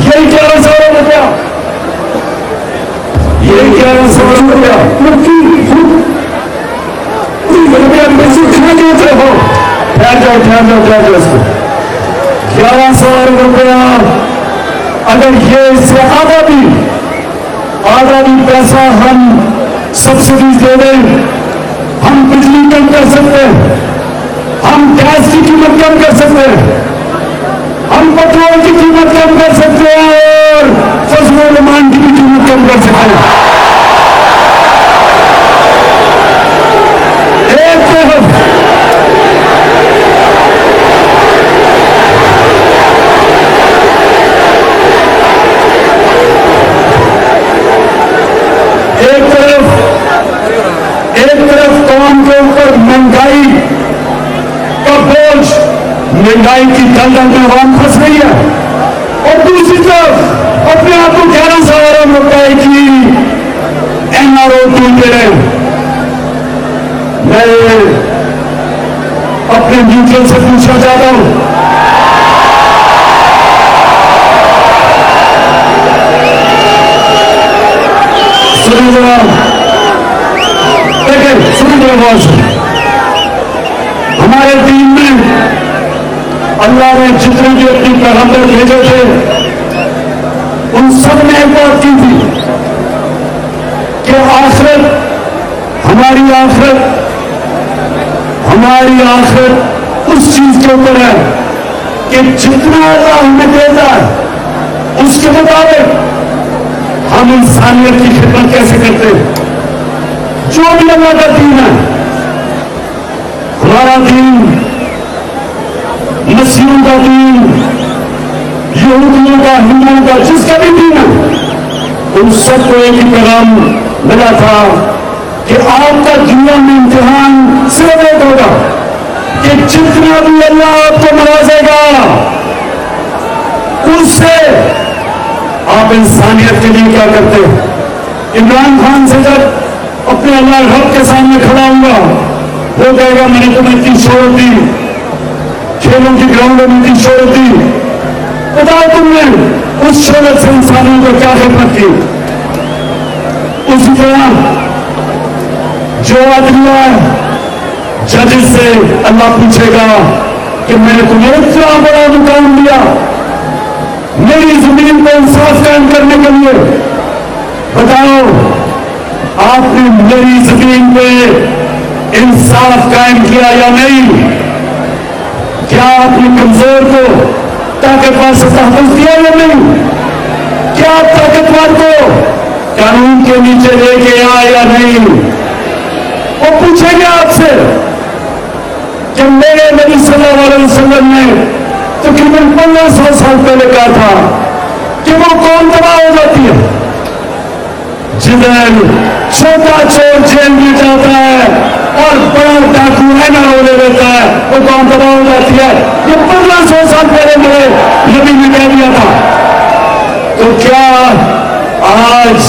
यही 1100 ध्यान रखा है उसको 11,000 रुपया, अगर ये इससे आधा भी पैसा हम सब्सिडी दे दें, हम बिजली कम कर सकते हैं, हम गैस की कीमत कम कर सकते हैं, हम पेट्रोल की कीमत कम कर सकते हैं और फसलों निर्माण की भी कीमत कम कर सकते हैं। एक तरफ कौम के ऊपर महंगाई का बोझ, महंगाई की दलदल में आवाम फंस रही है और दूसरी तरफ अपने आप को 11,000 रुपए की एनआरओ ढूंढते रहे। मैं अपने न्यूट्रल से पूछना चाहता हूं, हमारे दीन में अल्लाह ने जितने भी अपने पैगंबर भेजे थे उन सब ने एक बात की थी कि आखिरत हमारी आखिरत उस चीज के ऊपर है कि जितना अल्लाह हमें देता है उसके मुताबिक हम इंसानियत की खिदमत कैसे करते हैं। जो भी अल्लाह का दीन है, हमारा दीन, मसीहों का दीन, यहूदियों का, हिंदुओं का, जिसका भी दीन है, उन सबको एक ही पैगाम मिला था कि आपका दुनिया में इम्तिहान सिर्फ एक होगा कि जितना भी अल्लाह आपको नवाजेगा उससे आप इंसानियत के लिए क्या करते हो। इमरान खान से जब अपने अल्लाह रब के सामने खड़ा होगा, वो कहेगा मैंने तुम्हें इतनी शोहरत दी, खेलों की ग्राउंडों में इतनी शोहरत दी, बताओ तुमने उस शोहरत से इंसानों को क्या खिदमत की। उसी तरह जो अदलिया जजेस से अल्लाह पूछेगा कि मैंने तुम्हें इतना बड़ा मुकाम दिया मेरी जमीन पर इंसाफ कायम करने के लिए, बताओ आपने मेरी जमीन पे इंसाफ कायम किया या नहीं। क्या आपने कमजोर को ताकतवर से तहफ़्फ़ुज़ दिया या नहीं। क्या आप ताकतवर को कानून के नीचे लेके आए या नहीं। वो पूछेंगे आपसे कि मेरे नबी सल्लल्लाहु अलैहि वसल्लम ने तकरीबन 1500 साल पहले कहा था कि वो कौन तबाह हो जाती है जिधर छोटा चोर जेल में जाता है और बड़ा डाकू एनआरओ ले लेता है, वो कौन तबाह हो जाती है। ये 1500 साल पहले मेरे नबी ने कह दिया था। तो क्या आज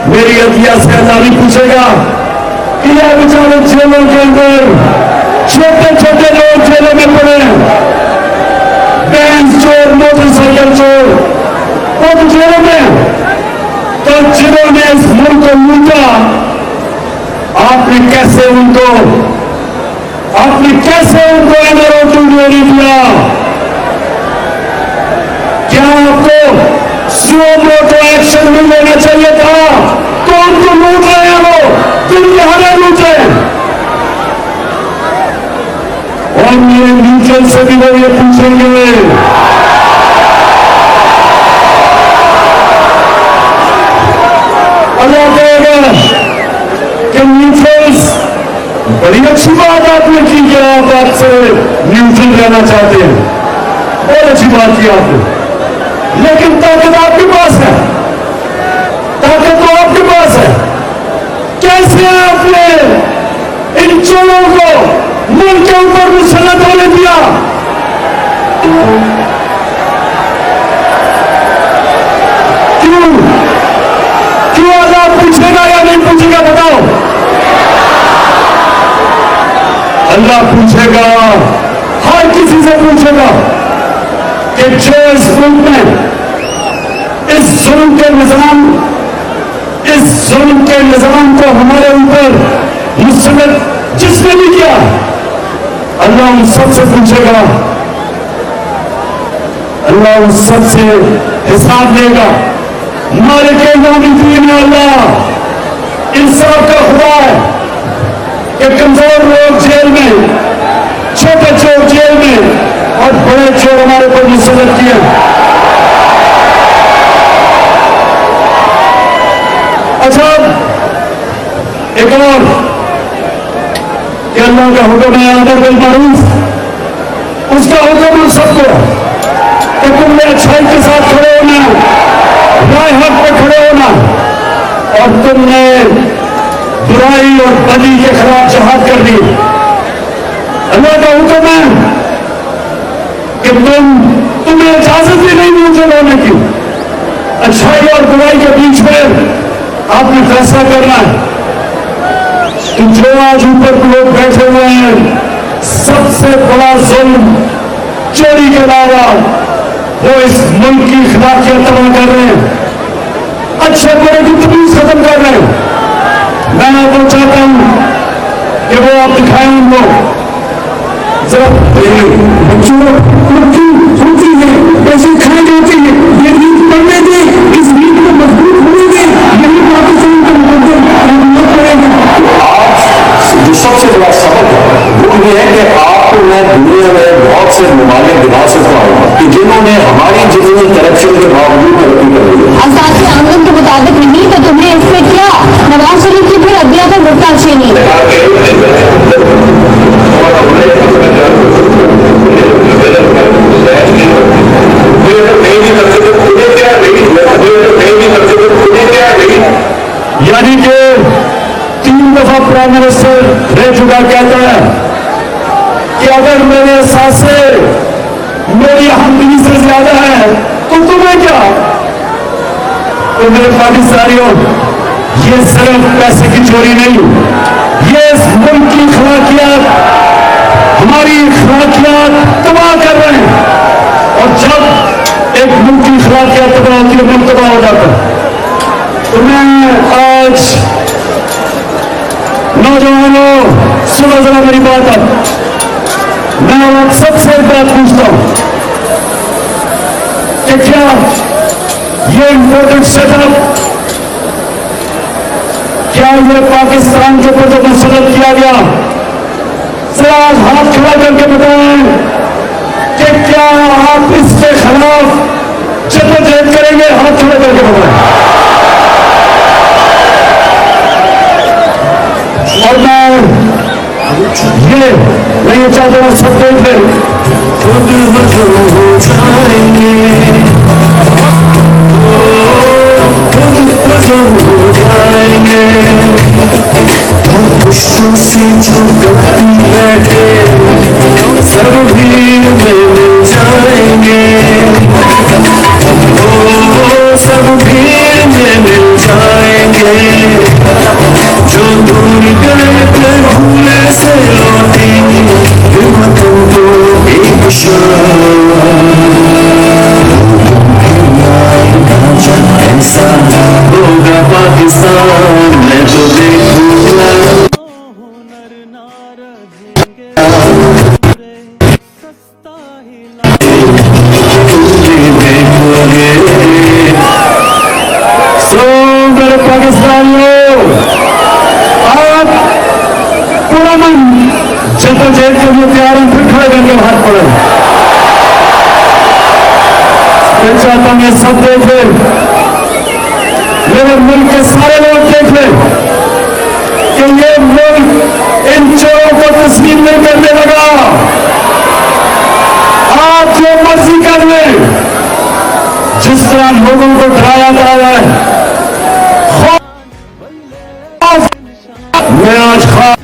मेरी अदलिया से अल्लाह भी पूछेगा कि यह बेचारे जेलों के अंदर छोटे छोटे लोग जेलों में पड़े हैं, बैंक चोर, मोटरसाइकिल चोर, वो तो जेलों में, तो जिन्होंने इस मुल्क को लूटा आपने कैसे उनको एनआरओ नहीं दिया। क्या आपको स्लो मोटो एक्शन नहीं लेना चाहिए था। कौन को लूट रहे हैं वो, तुम यहाँ लूट रहे हैं। और मेरे न्यूट्रल से भी वो ये पूछेंगे अल्लाह कहेगा कि न्यूट्रल्स, बड़ी अच्छी बात आपने की कि आप आपसे न्यूट्रल रहना चाहते हैं, बहुत अच्छी बात की आपने, लेकिन ताकत आपके पास है, ताकत तो आपके पास है। कैसे आपने इन चोरों को मुल्क के ऊपर मुसल्लत होने दिया। क्यों अल्लाह पूछेगा या नहीं पूछेगा, बताओ। अल्लाह पूछेगा, हर किसी से पूछेगा कि जो इस मुल्क में इस जुल्म के निजाम को हमारे ऊपर मुसल्लत जिसने भी किया, अल्लाह उन सबसे पूछेगा, अल्लाह उन सबसे हिसाब लेगा। मालिक यौमिद्दीन अल्लाह इंसाफ का खुदा है कि कमजोर लोग जेल में, छोटे चोर जेल में और बड़े चोर हमारे पर मुसल्लत किए। अच्छा, एक और कि अल्लाह का हुक्म है अमर बिल मारूफ, उसका हुक्म उन सबको कि तुमने अच्छाई के साथ खड़े होना, राह हक पे खड़े होना और तुमने बुराई और बदी के खिलाफ जहाद कर दी। अल्लाह का हुक्म है कि तुम्हें इजाजत भी नहीं मिलती होने की। अच्छाई और बुराई के बीच में आपने फैसला करना है कि जो आज ऊपर लोग बैठे हुए हैं, सबसे बड़ा जुल्म चोरी के अलावा वो इस मुल्क की खिलाफियत तबाह कर रहे हैं, अच्छे बुरे की तमीज खत्म कर रहे हैं। मैं तो चाहता हूं कि वो आप दिखाएं उनको जरा बच्चों होती है, ऐसे खाई जाती है, ये नींद पढ़ने दे, इस नींद को मजबूत होने दे, यही पाकिस्तान का मुकद्दर पड़ेगा। आज जो सबसे बड़ा सबक है वो ये है कि आपको मैं दुनिया में बहुत से ममालिक दिखा सकता हूँ कि जिन्होंने हमारी जितनी करप्शन के बावजूद तरक्की कर रही है। असासी आमदन के मुताबिक नहीं तो तुमने इसमें क्या नवाज शरीफ की फिर अदलिया पर वोटा छीनी। यानी कि 3 दफा प्राइम मिनिस्टर रह चुका कहता है कि अगर मेरे सांसें मेरी हमदिली से ज्यादा है तो तुम्हें क्या। तो मेरे पाकिस्तानियों, ये सिर्फ पैसे की चोरी नहीं, ये इस मुल्क की खिलाफियत, हमारी खिलाफियत तबाह कर रहे हैं। और जब एक मुल्क की खिलाफियत तबाह होती है, मुल्क तबाह हो जाता है। तो मैं आज नौजवानों सुनो जरा मेरी बात। अब मैं आप सबसे एक बात पूछता हूं कि क्या ये इम्पोर्टेंट सेटअप, क्या ये पाकिस्तान के ऊपर जो मुसल्लत किया गया, जरा आज हाथ खड़ा करके बताएं कि क्या आप इसके खिलाफ जद्दोजहद करेंगे? हाथ खड़ा करके बताएं। और मैं ये चाहता हूं सब देख लें, खुद हो जाएंगे, खुद हो जाएंगे, खुशियों से जो गलती बैठे सब भीड़ में मिल जाएंगे, सब भीड़ में मिल जाएंगे, जो दूर गए थे भूले से लौटेंगे, हिम्मतों को एक ऐसा होगा पाकिस्तान में जो देखूंगा। मेरे पाकिस्तानियों, आप पूरा मन जद्दोजहद के लिए तैयार हैं, फिर खड़े करके हाथ पड़े। मैं चाहता हूं ये सब देख ले, मेरे मुल्क के सारे लोग देख ले कि ये मुल्क इन चोरों को तस्लीम नहीं करने लगा। आप जो मर्जी कर ले, जिस तरह लोगों को डराया जा रहा है, मैं आज खास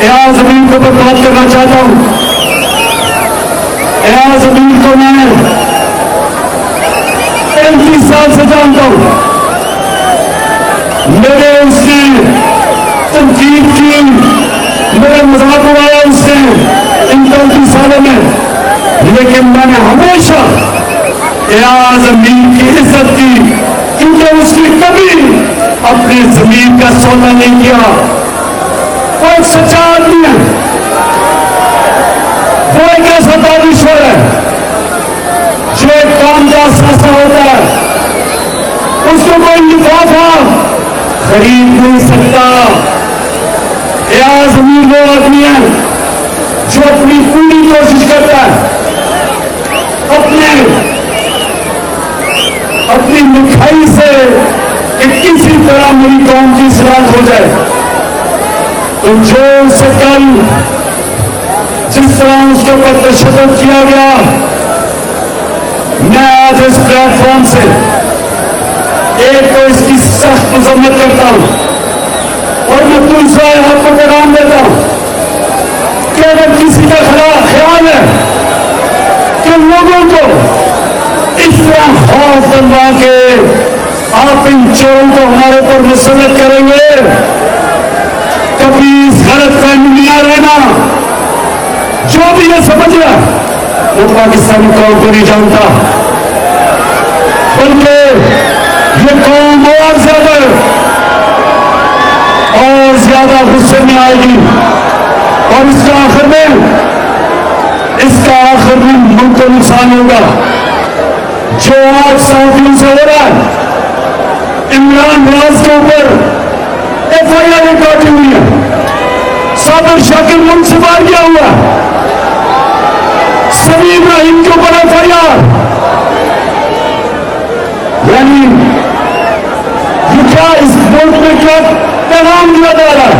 एयाज अमीन के ऊपर बात करना चाहता हूं। एयाज अमीन को मैं 35 साल से जानता हूं। मेरे उसने तनकीद की, मेरे मजाक उड़ाया उसने इन 35 सालों में, लेकिन मैंने हमेशा एयाज अमीन की इज्जत की, क्योंकि उसने कभी अपनी जमीन का सौदा नहीं किया, एक सच्चा आदमी है, वो एक ऐसा दानीश्वर है जो एक काम का सासा होता है, उसको कोई लिफाफा खरीद नहीं सकता। आज अमीर वो आदमी है जो अपनी पूरी कोशिश करता है अपनी मिठाई से कि किसी तरह मेरी कौम की सलाह हो जाए। तो जो उसे कल जिस तरह उसके ऊपर तशद्दुद किया गया, मैं आज इस प्लेटफॉर्म से एक तो इसकी सख्त मजम्मत करता हूं और मैं दूसरा आपको पैगाम देता हूं कि अगर किसी का ख्याल है कि लोगों को इस तरह खौफ बनवा के आप इन चोरों को हमारे ऊपर मुसल्लत करेंगे, कभी इस गलत फहमी में ना रहना। जो भी ये समझ रहा वो पाकिस्तानी कौम को नहीं जानता, बल्कि ये कौम और ज्यादा गुस्से में आएगी और इसका आखिर में मुल्क को नुकसान होगा। जो आज साथियों से हो रहा है, इमरान नवाज के ऊपर FIR काटी हुई है, साबिर शाकिर मुल्क से बाहर गया हुआ, समीर इब्राहिम के ऊपर FIR, यानी ये क्या इस मुल्क में क्या पैगाम दिया जा रहा है?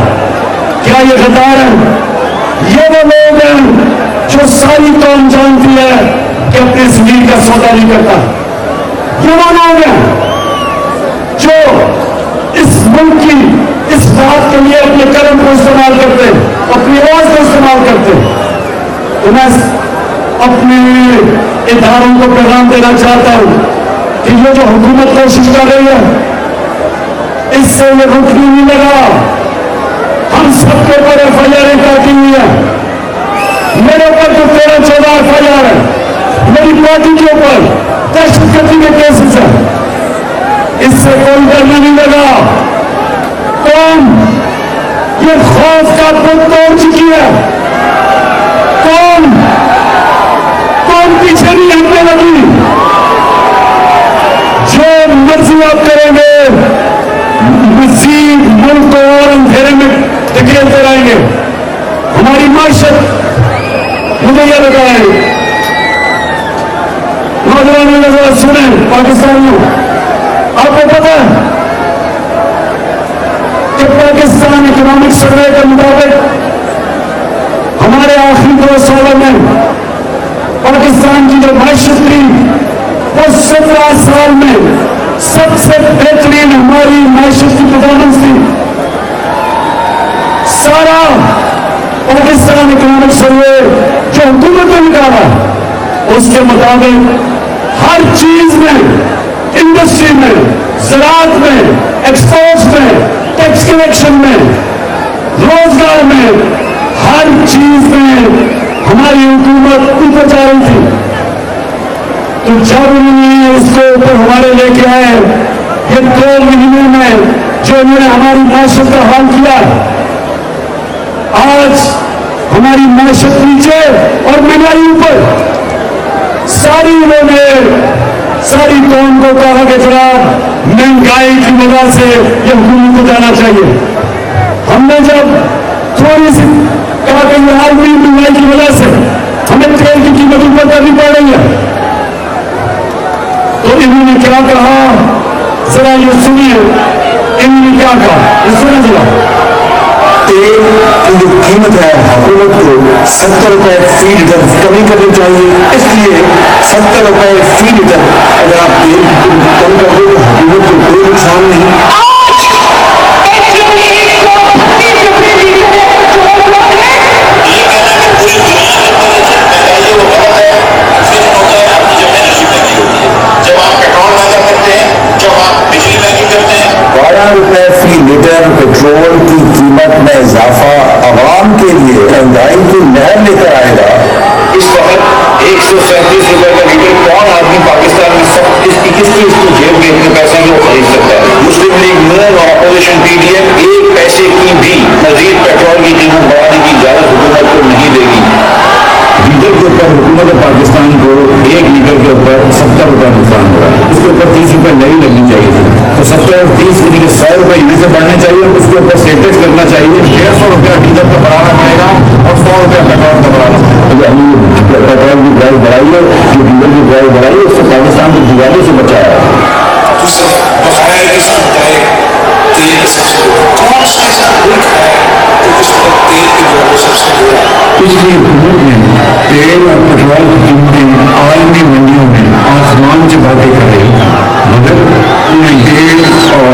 क्या ये गद्दार है? ये वो लोग हैं जो सारी कौम जानती है कि अपने जमीन का सौदा नहीं करता। ये वो लोग हैं जो इस मुल्क की इस बात के लिए अपने कलम को इस्तेमाल करते हैं, अपनी आवाज को इस्तेमाल करते हैं। तो मैं अपने इदारों को पैगाम देना चाहता हूं कि ये जो हुकूमत कोशिश कर रही है, इससे ये रुकने नहीं लगा। हम सबके ऊपर FIR काटी हुई है, मेरे ऊपर तो 13-14 FIR है, मेरी पार्टी के ऊपर दहशतगर्दी के केसेस है, इससे कोई डरने नहीं लगा। कौम ये खौफ का बुत तोड़ चुकी है, कौम पीछे नहीं हटने लगी। जो मर्जी आप करेंगे, मजीद मुल्क को और अंधेरे में धकेलते रहेंगे। हमारी माशत, मुझे यह बताएं नौजवानों नजर सुने, पाकिस्तानियों, आपको पता है कि पाकिस्तान इकोनॉमिक सर्वे के मुताबिक हमारे आखिरी 2 सालों में पाकिस्तान की जो मैशत थी वो 17 साल में सबसे बेहतरीन हमारी मैशत की परफॉर्मेंस थी। सारा पाकिस्तान इकोनॉमिक सर्वे जो हुकूमत ने निकाला, उसके मुताबिक हर चीज में, इंडस्ट्री में, ज़राअत में, एक्सपोर्ट्स में, टैक्स कलेक्शन में, रोजगार में, हर चीज में हमारी हुकूमत ऊपर जा रही थी। तो जब उन्होंने उसको ऊपर हमारे लेके आए, ये 2 महीने में जो उन्होंने हमारी मैशत का हाल किया, आज हमारी मैशत नीचे और महंगाई ऊपर, सारी कौम को कहा कि जनाब महंगाई की वजह से ये हुकूमत को जाना चाहिए। हमने जब थोड़ी सी कहा कि आलमी महंगाई की वजह से हमें तेल की कीमत ऊपर करनी पड़ रही है, तो इन्होंने क्या कहा, जरा ये सुनिए इन्होंने क्या कहा, सुना जरा। तेल की जो कीमत है, हुकूमत को 70 रुपए फी लीटर कमी करनी चाहिए, इसलिए 70 रुपए फी लीटर अगर आप तेल कम कर दो तो हुकूमत को कोई नुकसान नहीं। ₹12 फी लीटर पेट्रोल की कीमत में इजाफा आवाम के लिए महंगाई की लहर लेकर आएगा। इस वक्त 137 रुपए का लीटर कौन आदमी पाकिस्तान में सब किसकी जेब में इतने पैसे वो खरीद सकता है? मुस्लिम लीग नून और अपोजिशन पीडीएफ एक पैसे की भी मजीद पेट्रोल की कीमत बढ़ाने की इजाजत हुकूमत को नहीं देगी। डीजल के ऊपर हुकूमत पाकिस्तान को 1 लीटर के ऊपर 70 रुपये नुकसान हो रहा है, उसके ऊपर 30 रुपये नहीं लगनी चाहिए थी, तो 70 और 30 के लिए 100 रुपये यहाँ से बढ़ने चाहिए, उसके ऊपर सेटेज करना चाहिए। 150 रुपया डीजल का बढ़ाना पड़ेगा और 100 रुपया पेट्रोल का बढ़ाना। पेट्रोल की प्राइस बढ़ाइए, जो डीजल की प्राइस बढ़ाइए, उससे पाकिस्तान को दिवाली से बचाया। बकाया किसान बताए तेल सबसे कौन सा ऐसा मुल्क है जो जिसमें तेल की कीमत सबसे बुरा है? पिछली हुकूमत ने तेल और पेट्रोल की कीमतें आलमी मंडियों में आसमान से बातें कर रही हैं, मगर तेल और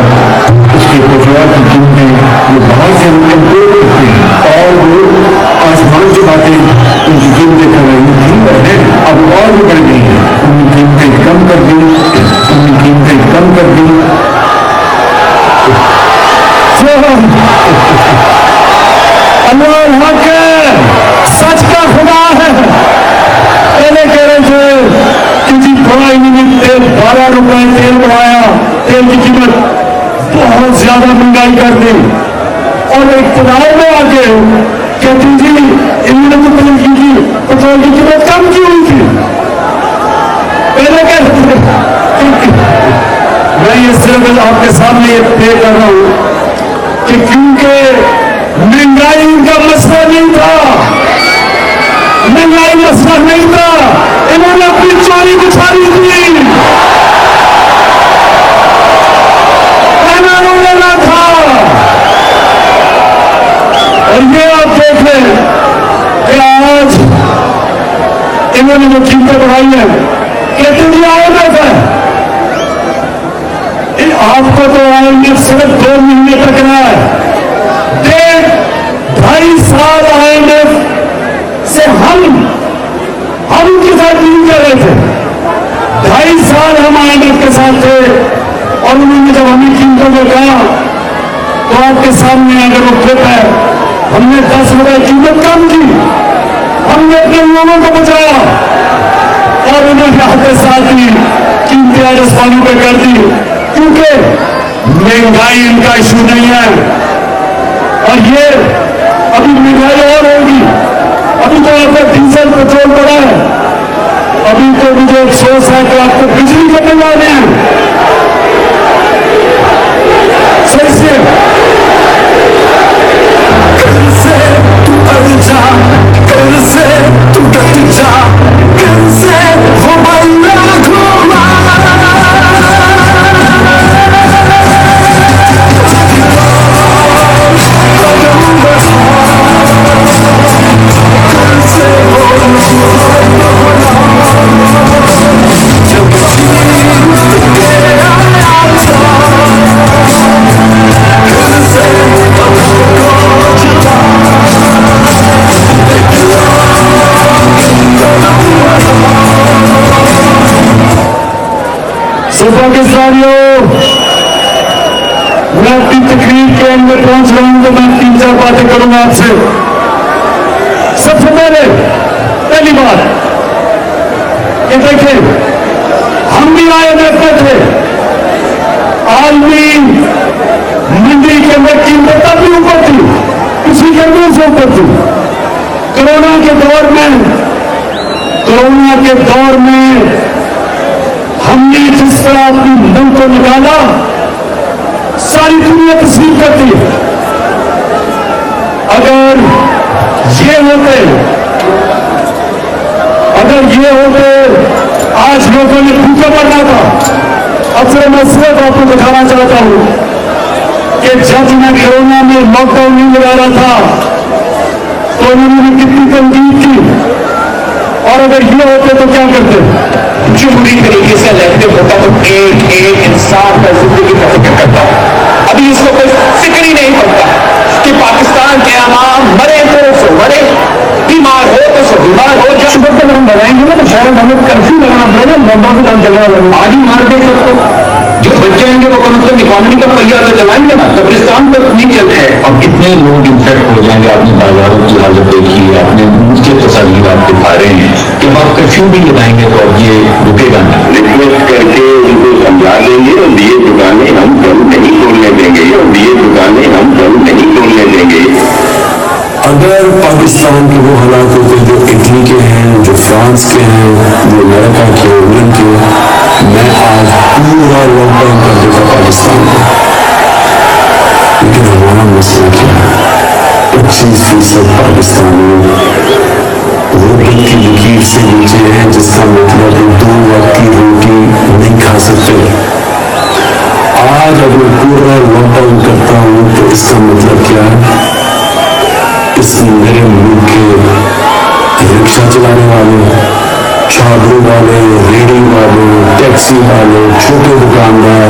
उसके पेट्रोल की कीमतें वो बाहर से इम्पोर्ट करते हैं और वो आसमान से बातें उनकी कीमतें कर रही थी, अब और भी बढ़ गई हैं। उनकी कीमतें कम कर दी, उनकी कीमतें कम कर दी। अल्लाह हक है, सच का खुदा है। पहले कह रहे थे कि जी थोड़ा ही नहीं, तेल 12 रुपए तेल बढ़ाया, तेल की कीमत बहुत ज्यादा महंगाई कर दी, और इक़्तिदार में आके कहती जी इन्होंने तो पेट्रोल की कीमत कम की हुई थी। पहले कहते थे, मैं ये सिर्फ आपके सामने ये पे कर रहा हूं कि क्योंकि महंगाई का मसला नहीं था, महंगाई मसला नहीं था, इन्होंने अपनी चोरी बिछारी थी, लेना था। और ये आप देख लें कि आज इन्होंने जो कीमतें बढ़ाई है, कहते जी IMF है, आपको तो IMF सिर्फ 2 महीने तक रहा है, 2.5 साल IMF से हम उनके साथ डील कर रहे थे। 2.5 साल हम IMF के साथ थे, और उन्होंने जब हमें कीमतों को कहा तो आपके सामने अगर वो क्लिप है, हमने 10 रुपए कीमत कम की, हमने अपने लोगों को बचाया, और उन्होंने आपके साथ ही कीमतें आज आसमानों पे कर दी, क्योंकि महंगाई इनका इशू नहीं है। और ये अभी महंगाई और होगी, अभी तो आपका डीजल पेट्रोल बढ़ा है, अभी तो मुझे अफसोस है कि आपको बिजली के बिल आने हैं। सही से कल से तू अड़ जा, कल से तू डट जा, कल से हो बल्ला घुमा। पाकिस्तानियों, मैं अपनी तकरीर के एंड में पहुंच रहा हूं, तो मैं 3-4 बातें करूंगा आपसे। सबसे पहली बात ये देखें, हम भी IMF में थे, आलमी मंडी के अंदर कीमतें तब भी ऊपर थी, किसी के अंदर से ऊपर थी। कोरोना के दौर में हमने जिस तरह अपनी मुंह को निकाला, सारी दुनिया तस्लीम करती है। अगर ये होते आज लोगों ने भूखे मरना था। अब फिर मैं सिर्फ आपको दिखाना चाहता हूं कि जब मैं कोरोना में लॉकडाउन नहीं लगा रहा था तो उन्होंने कितनी तंकीद की, और अगर ये होते तो क्या करते? जो बुरी तरीके से इलेक्टिव होता तो एक इंसान का जिंदगी का फिक्र करता। अभी इसको कोई फिक्र ही नहीं पड़ता कि पाकिस्तान के आवाम मरे तो सो मरे, बीमार हो तो सो बीमार हो। जब सुबह तक हम बनाएंगे ना तो शायद हमें कर्फ्यू लगाना पड़ेगा, लॉकडाउन का चलना पड़ेगा, आज ही मार दे सबको। जो बच जाएंगे वो कम से कम इकोनॉमी का पहिया तो चलाएंगे ना, कब्रिस्तान तक नहीं चलते हैं। अब कितने लोग इन्फेक्ट हो जाएंगे, आपने बाजारों की हालत देखी है, आपने मुझे तस्वीर आप दिखा रहे हैं कि आप कर्फ्यू भी लगाएंगे तो अब ये रुकेगा नहीं। रिक्वेस्ट करके उनको बुझा देंगे और ये दुकानें हम कल नहीं खोलने देंगे, और ये दुकानें हम कल नहीं खोलने देंगे। अगर पाकिस्तान के वो हालात होते जो इटली के हैं, जो फ्रांस के हैं, जो अमेरिका के, इंग्लैंड के, मैं आज पूरा लॉकडाउन कर देता पाकिस्तान में। लेकिन हमारा मसला क्या है? 25% पाकिस्तानी रोटी की लकीर से नीचे हैं, जिसका मतलब 2 वक्त की रोटी नहीं खा सकते। आज अगर पूरा लॉकडाउन करता हूं तो इसका मतलब क्या है? इस मेरे मुल्क के रिक्शा चलाने वाले, चादरों वाले, रेडी वाले, टैक्सी वाले, छोटे दुकानदार,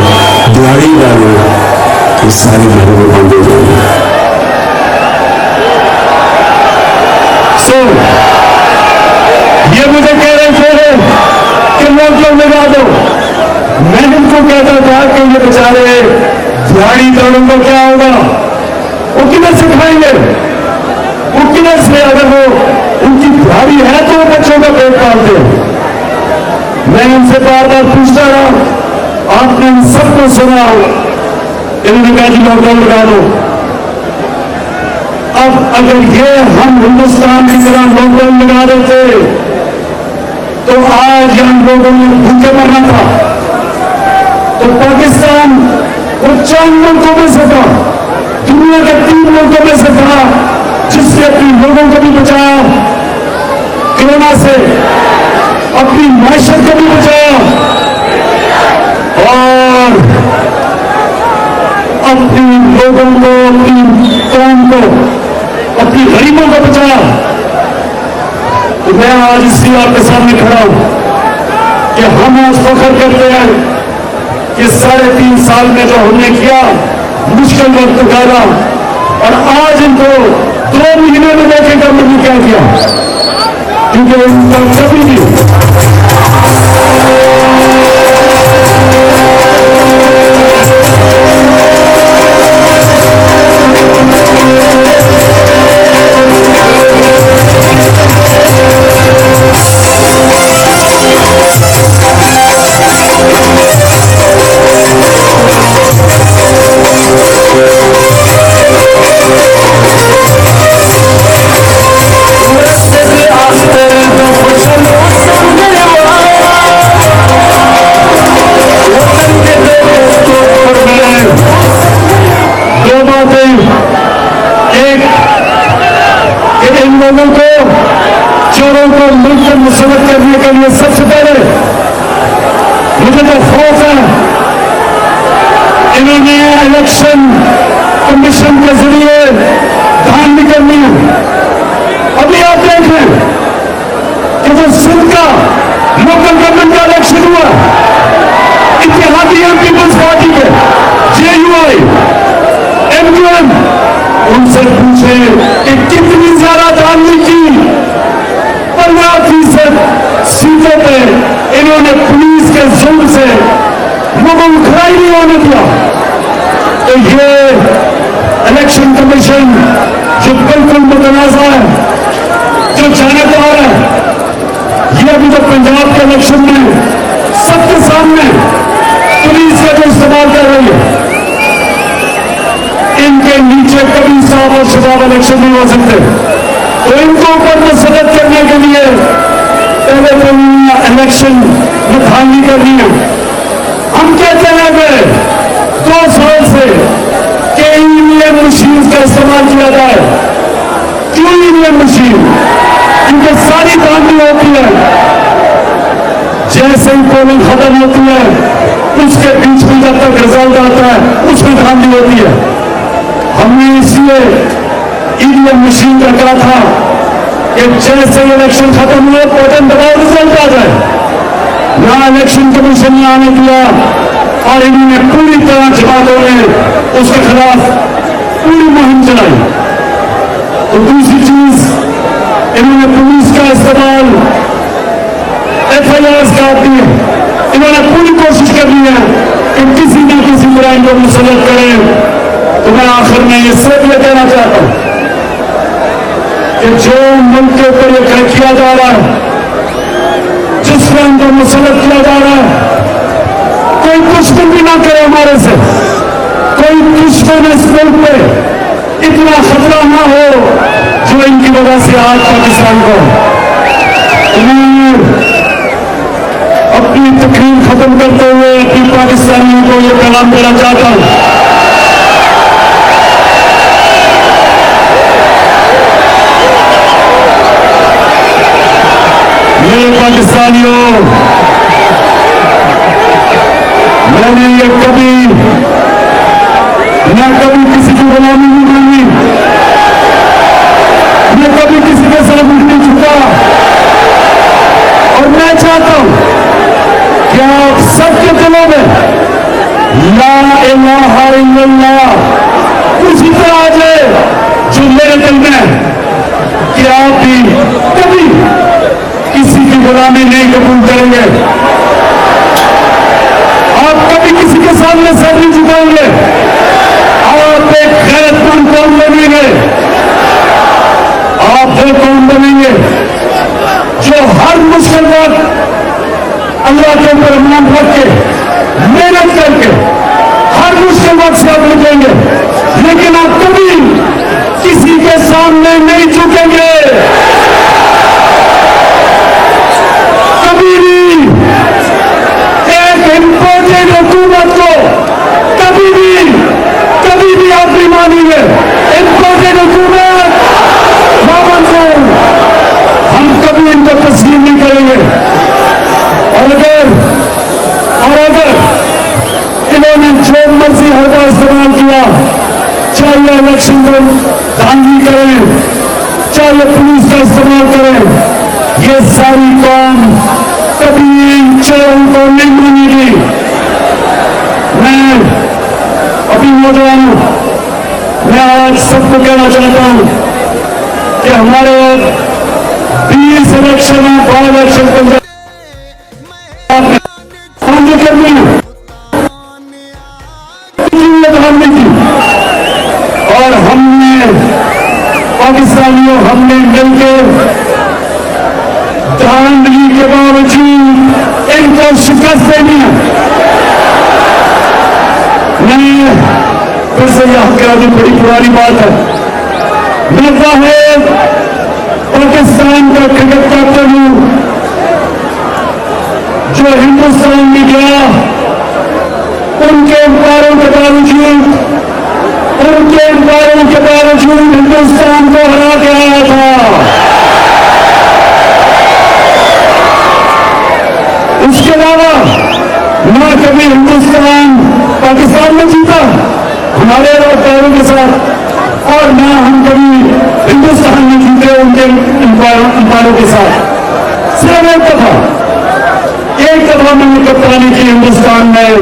दिहाड़ी वाले, ये सारी घरों में बंद हो जाएंगे। ये मुझे कह रहे थे कि लॉकडाउन लगा दो। मैं इनको कहता था कि ये बेचारे दिहाड़ी दारों को क्या होगा, वो किधर से खाएंगे, वो किधर से, अगर वो उनकी दिहाड़ी है तो वो बच्चों का पेट पालते हैं। मैं उनसे बार बार पूछता रहा, आपने इन सबको सुना, इन्होंने कहा कि लॉकडाउन लगा दो। अब अगर ये हम हिंदुस्तान की तरह लॉकडाउन लगा देते तो आज हम लोगों ने भूखे मरना था। तो पाकिस्तान वो 4 मुल्कों में से था, दुनिया के 3 मुल्कों में से था जिससे अपने लोगों को भी बचाया कोरोना से, अपनी मैशत को भी बचाया और अपने लोगों को, अपनी कौम को, अपनी गरीबों को बचाया। तो मैं आज इसलिए आपके सामने खड़ा हूं कि हम आज फख्र करते हैं कि 3.5 साल में जो हमने किया, मुश्किल वक्त डाला, और आज इनको 2 महीने में देखेगा मैंने क्या किया, क्योंकि इनका कभी भी लोगों को, चोरों को मिलकर मुसलत करने के लिए सबसे पहले मुझे तो खौफ है, इन्होंने इलेक्शन कमीशन के जरिए धांधली करनी है। अभी आप देखें कि जो सिंध का लोकल गवर्नमेंट का इलेक्शन हुआ, इत्तेहादी पीपल्स पार्टी के JUI, MUM, उनसे पूछे कि कितनी ज्यादा धांधली की। 15% सीटों पे इन्होंने पुलिस के जुल्म से लोगों को खड़ा ही नहीं होने दिया। तो ये इलेक्शन कमीशन जो बिल्कुल मुतनाज़ा है, जो जानकार है, ये अभी तो पंजाब के इलेक्शन में सबके सामने पुलिस का जो इस्तेमाल कर रही है, इनके नीचे कभी साहब और शबाब इलेक्शन नहीं हो सकते। तो इनको ऊपर मुसलत करने के लिए पहले तो इलेक्शन में धांधली करनी है। हम कहते हैं कि 2 साल से कि ईवीएम मशीन का इस्तेमाल किया जाए। क्यों ईवीएम मशीन? क्योंकि सारी धांधली होती है, जैसे ही पोलिंग खत्म होती है उसके बीच में जब तक रिजल्ट आता है उसमें धांधली होती है। हमने इसलिए ईवीएम मशीन रखा था कि जैसे इलेक्शन खत्म हुए बटन दबाओ रिजल्ट आ जाए। यहां इलेक्शन कमीशन ने आने दिया और इन्होंने पूरी तरह जमातों ने उसके खिलाफ पूरी मुहिम चलाई। तो दूसरी चीज, इन्होंने पुलिस का इस्तेमाल FIRs काटती है। इन्होंने पूरी कोशिश कर ली है कि किसी न किसी तरह इनको मुसलत करें। तो मैं आखिर में ये सिर्फ ये कहना चाहता हूं कि जो मुल्क के ऊपर ये किया जा रहा है, जिस पर इनको मुसलत किया जा रहा है, कोई दुश्मन भी ना करे हमारे से, कोई दुश्मन इस मुल्क पे इतना खतरा ना हो जो इनकी वजह से आज पाकिस्तान को। मैं अपनी तकरीर खत्म करते हुए अपनी पाकिस्तानियों को यह पैगाम देना चाहता हूं, मेरे पाकिस्तानियों, मैंने ये कभी किसी की गुलामी नहीं मांगी, मैं कभी किसी के साथ नहीं झुका, और मैं चाहता हूं कि आप सबके दिलों में ला इलाहा इल्लल्लाह उसी तरह आ जाए जो मेरे दिल में है, कि आप भी कभी किसी की गुलामी नहीं कबूल करेंगे, आप कभी किसी के सामने सर नहीं झुकाएंगे, आप एक गैरतमंद कौम बनेंगे, आप वो कौम बनेंगे जो हर मुश्किल वक्त अल्लाह के ऊपर ईमान रख के मेहनत करके हर मुश्किल वक्त से आप निकलेंगे, लेकिन आप कभी किसी के सामने नहीं झुकेंगे, कभी भी एक इम्पोर्टेड हुकूमत को कभी भी आप नहीं मानेंगे। इम्पोर्टेड हुकूमत हम कभी इनको तस्लीम नहीं करेंगे, और अगर इन्होंने जो मर्जी हरबा इस्तेमाल किया, चाहे इलेक्शन में धांधली करें, चाहे पुलिस का इस्तेमाल करें, ये सारी कौम कभी इन चोरों को नहीं मानेगी। मैं अभी नौजवान हूं, मैं आज सबको कहना चाहता हूं कि हमारे 20 इलेक्शन में 2 इलेक्शन पंजाब करनी है, और हमने पाकिस्तानियों हमने मिलकर धांधली के बावजूद इनको शिकस्त देनी है। मैं फिर से यहां कह दूं, बड़ी पुरानी बात है, मैं बाहर पाकिस्तान का क्रिकेट कैप्टन हूं जो हिंदुस्तान में गया, उनके एम्पायरों के बावजूद हिंदुस्तान को हरा के आया था। उसके अलावा न कभी हिंदुस्तान पाकिस्तान में जीता हमारे एम्पायरों के साथ, और न हम कभी हिंदुस्तान में जीते उनके एम्पायरों के साथ। सिर्फ एक दफा मैंने कप्तानी की हिंदुस्तान में,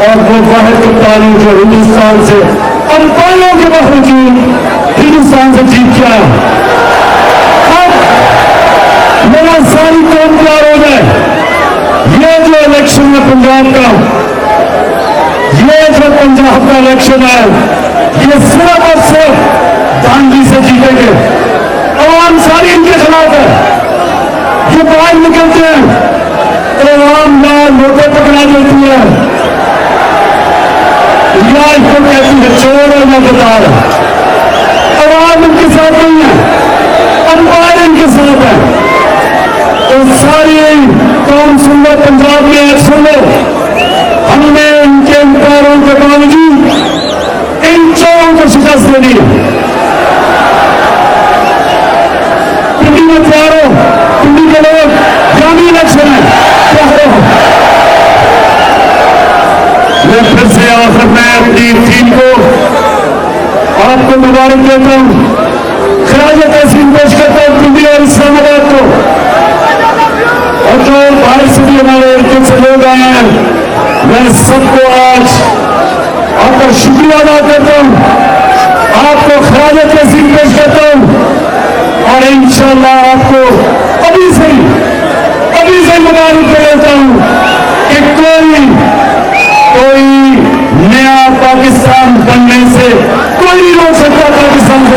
और वो वाहिद कप्तानी जो हिंदुस्तान से अंपायरों के बावजूद हिंदुस्तान से जीत गया। अब मेरा सारी कौम तैयार हो जाए, ये जो इलेक्शन है पंजाब का, ये जो पंजाब का इलेक्शन है, ये सिर्फ और सिर्फ धांधली से जीतेंगे। आवाम सारी इनके खिलाफ है, ये बाहर निकलते हैं तो आम लाल लोटे पकड़ा देती है, या इसको कहती है चोर और मददगार। आवाम इनके साथ नहीं है, अंपायर इनके साथ है। तो सारी कौम सुन लो, पंजाब में सुन लो, हमने इनके अंपायरों के बावजूद इन चोरों को शिकस्त देनी है। पिंडी में तैयार हो, पिंडी के लोग, जानी इलेक्शन है, तैयार हो। मैं फिर से आखिर में अपनी टीम को आपको मुबारक देता हूं, खराज तहसीन पेश करता हूं पिंडी और इस्लामाबाद को, और जो बाहर से भी हमारे इलाके से लोग आए हैं, मैं सबको आज आपका शुक्रिया अदा करता हूं, आपको खराज तहसीन पेश करता हूं, और इंशाअल्लाह आपको अभी से मुबारक देता हूं कि कोई नया पाकिस्तान बनने से कोई नहीं रोक सकता पाकिस्तान से।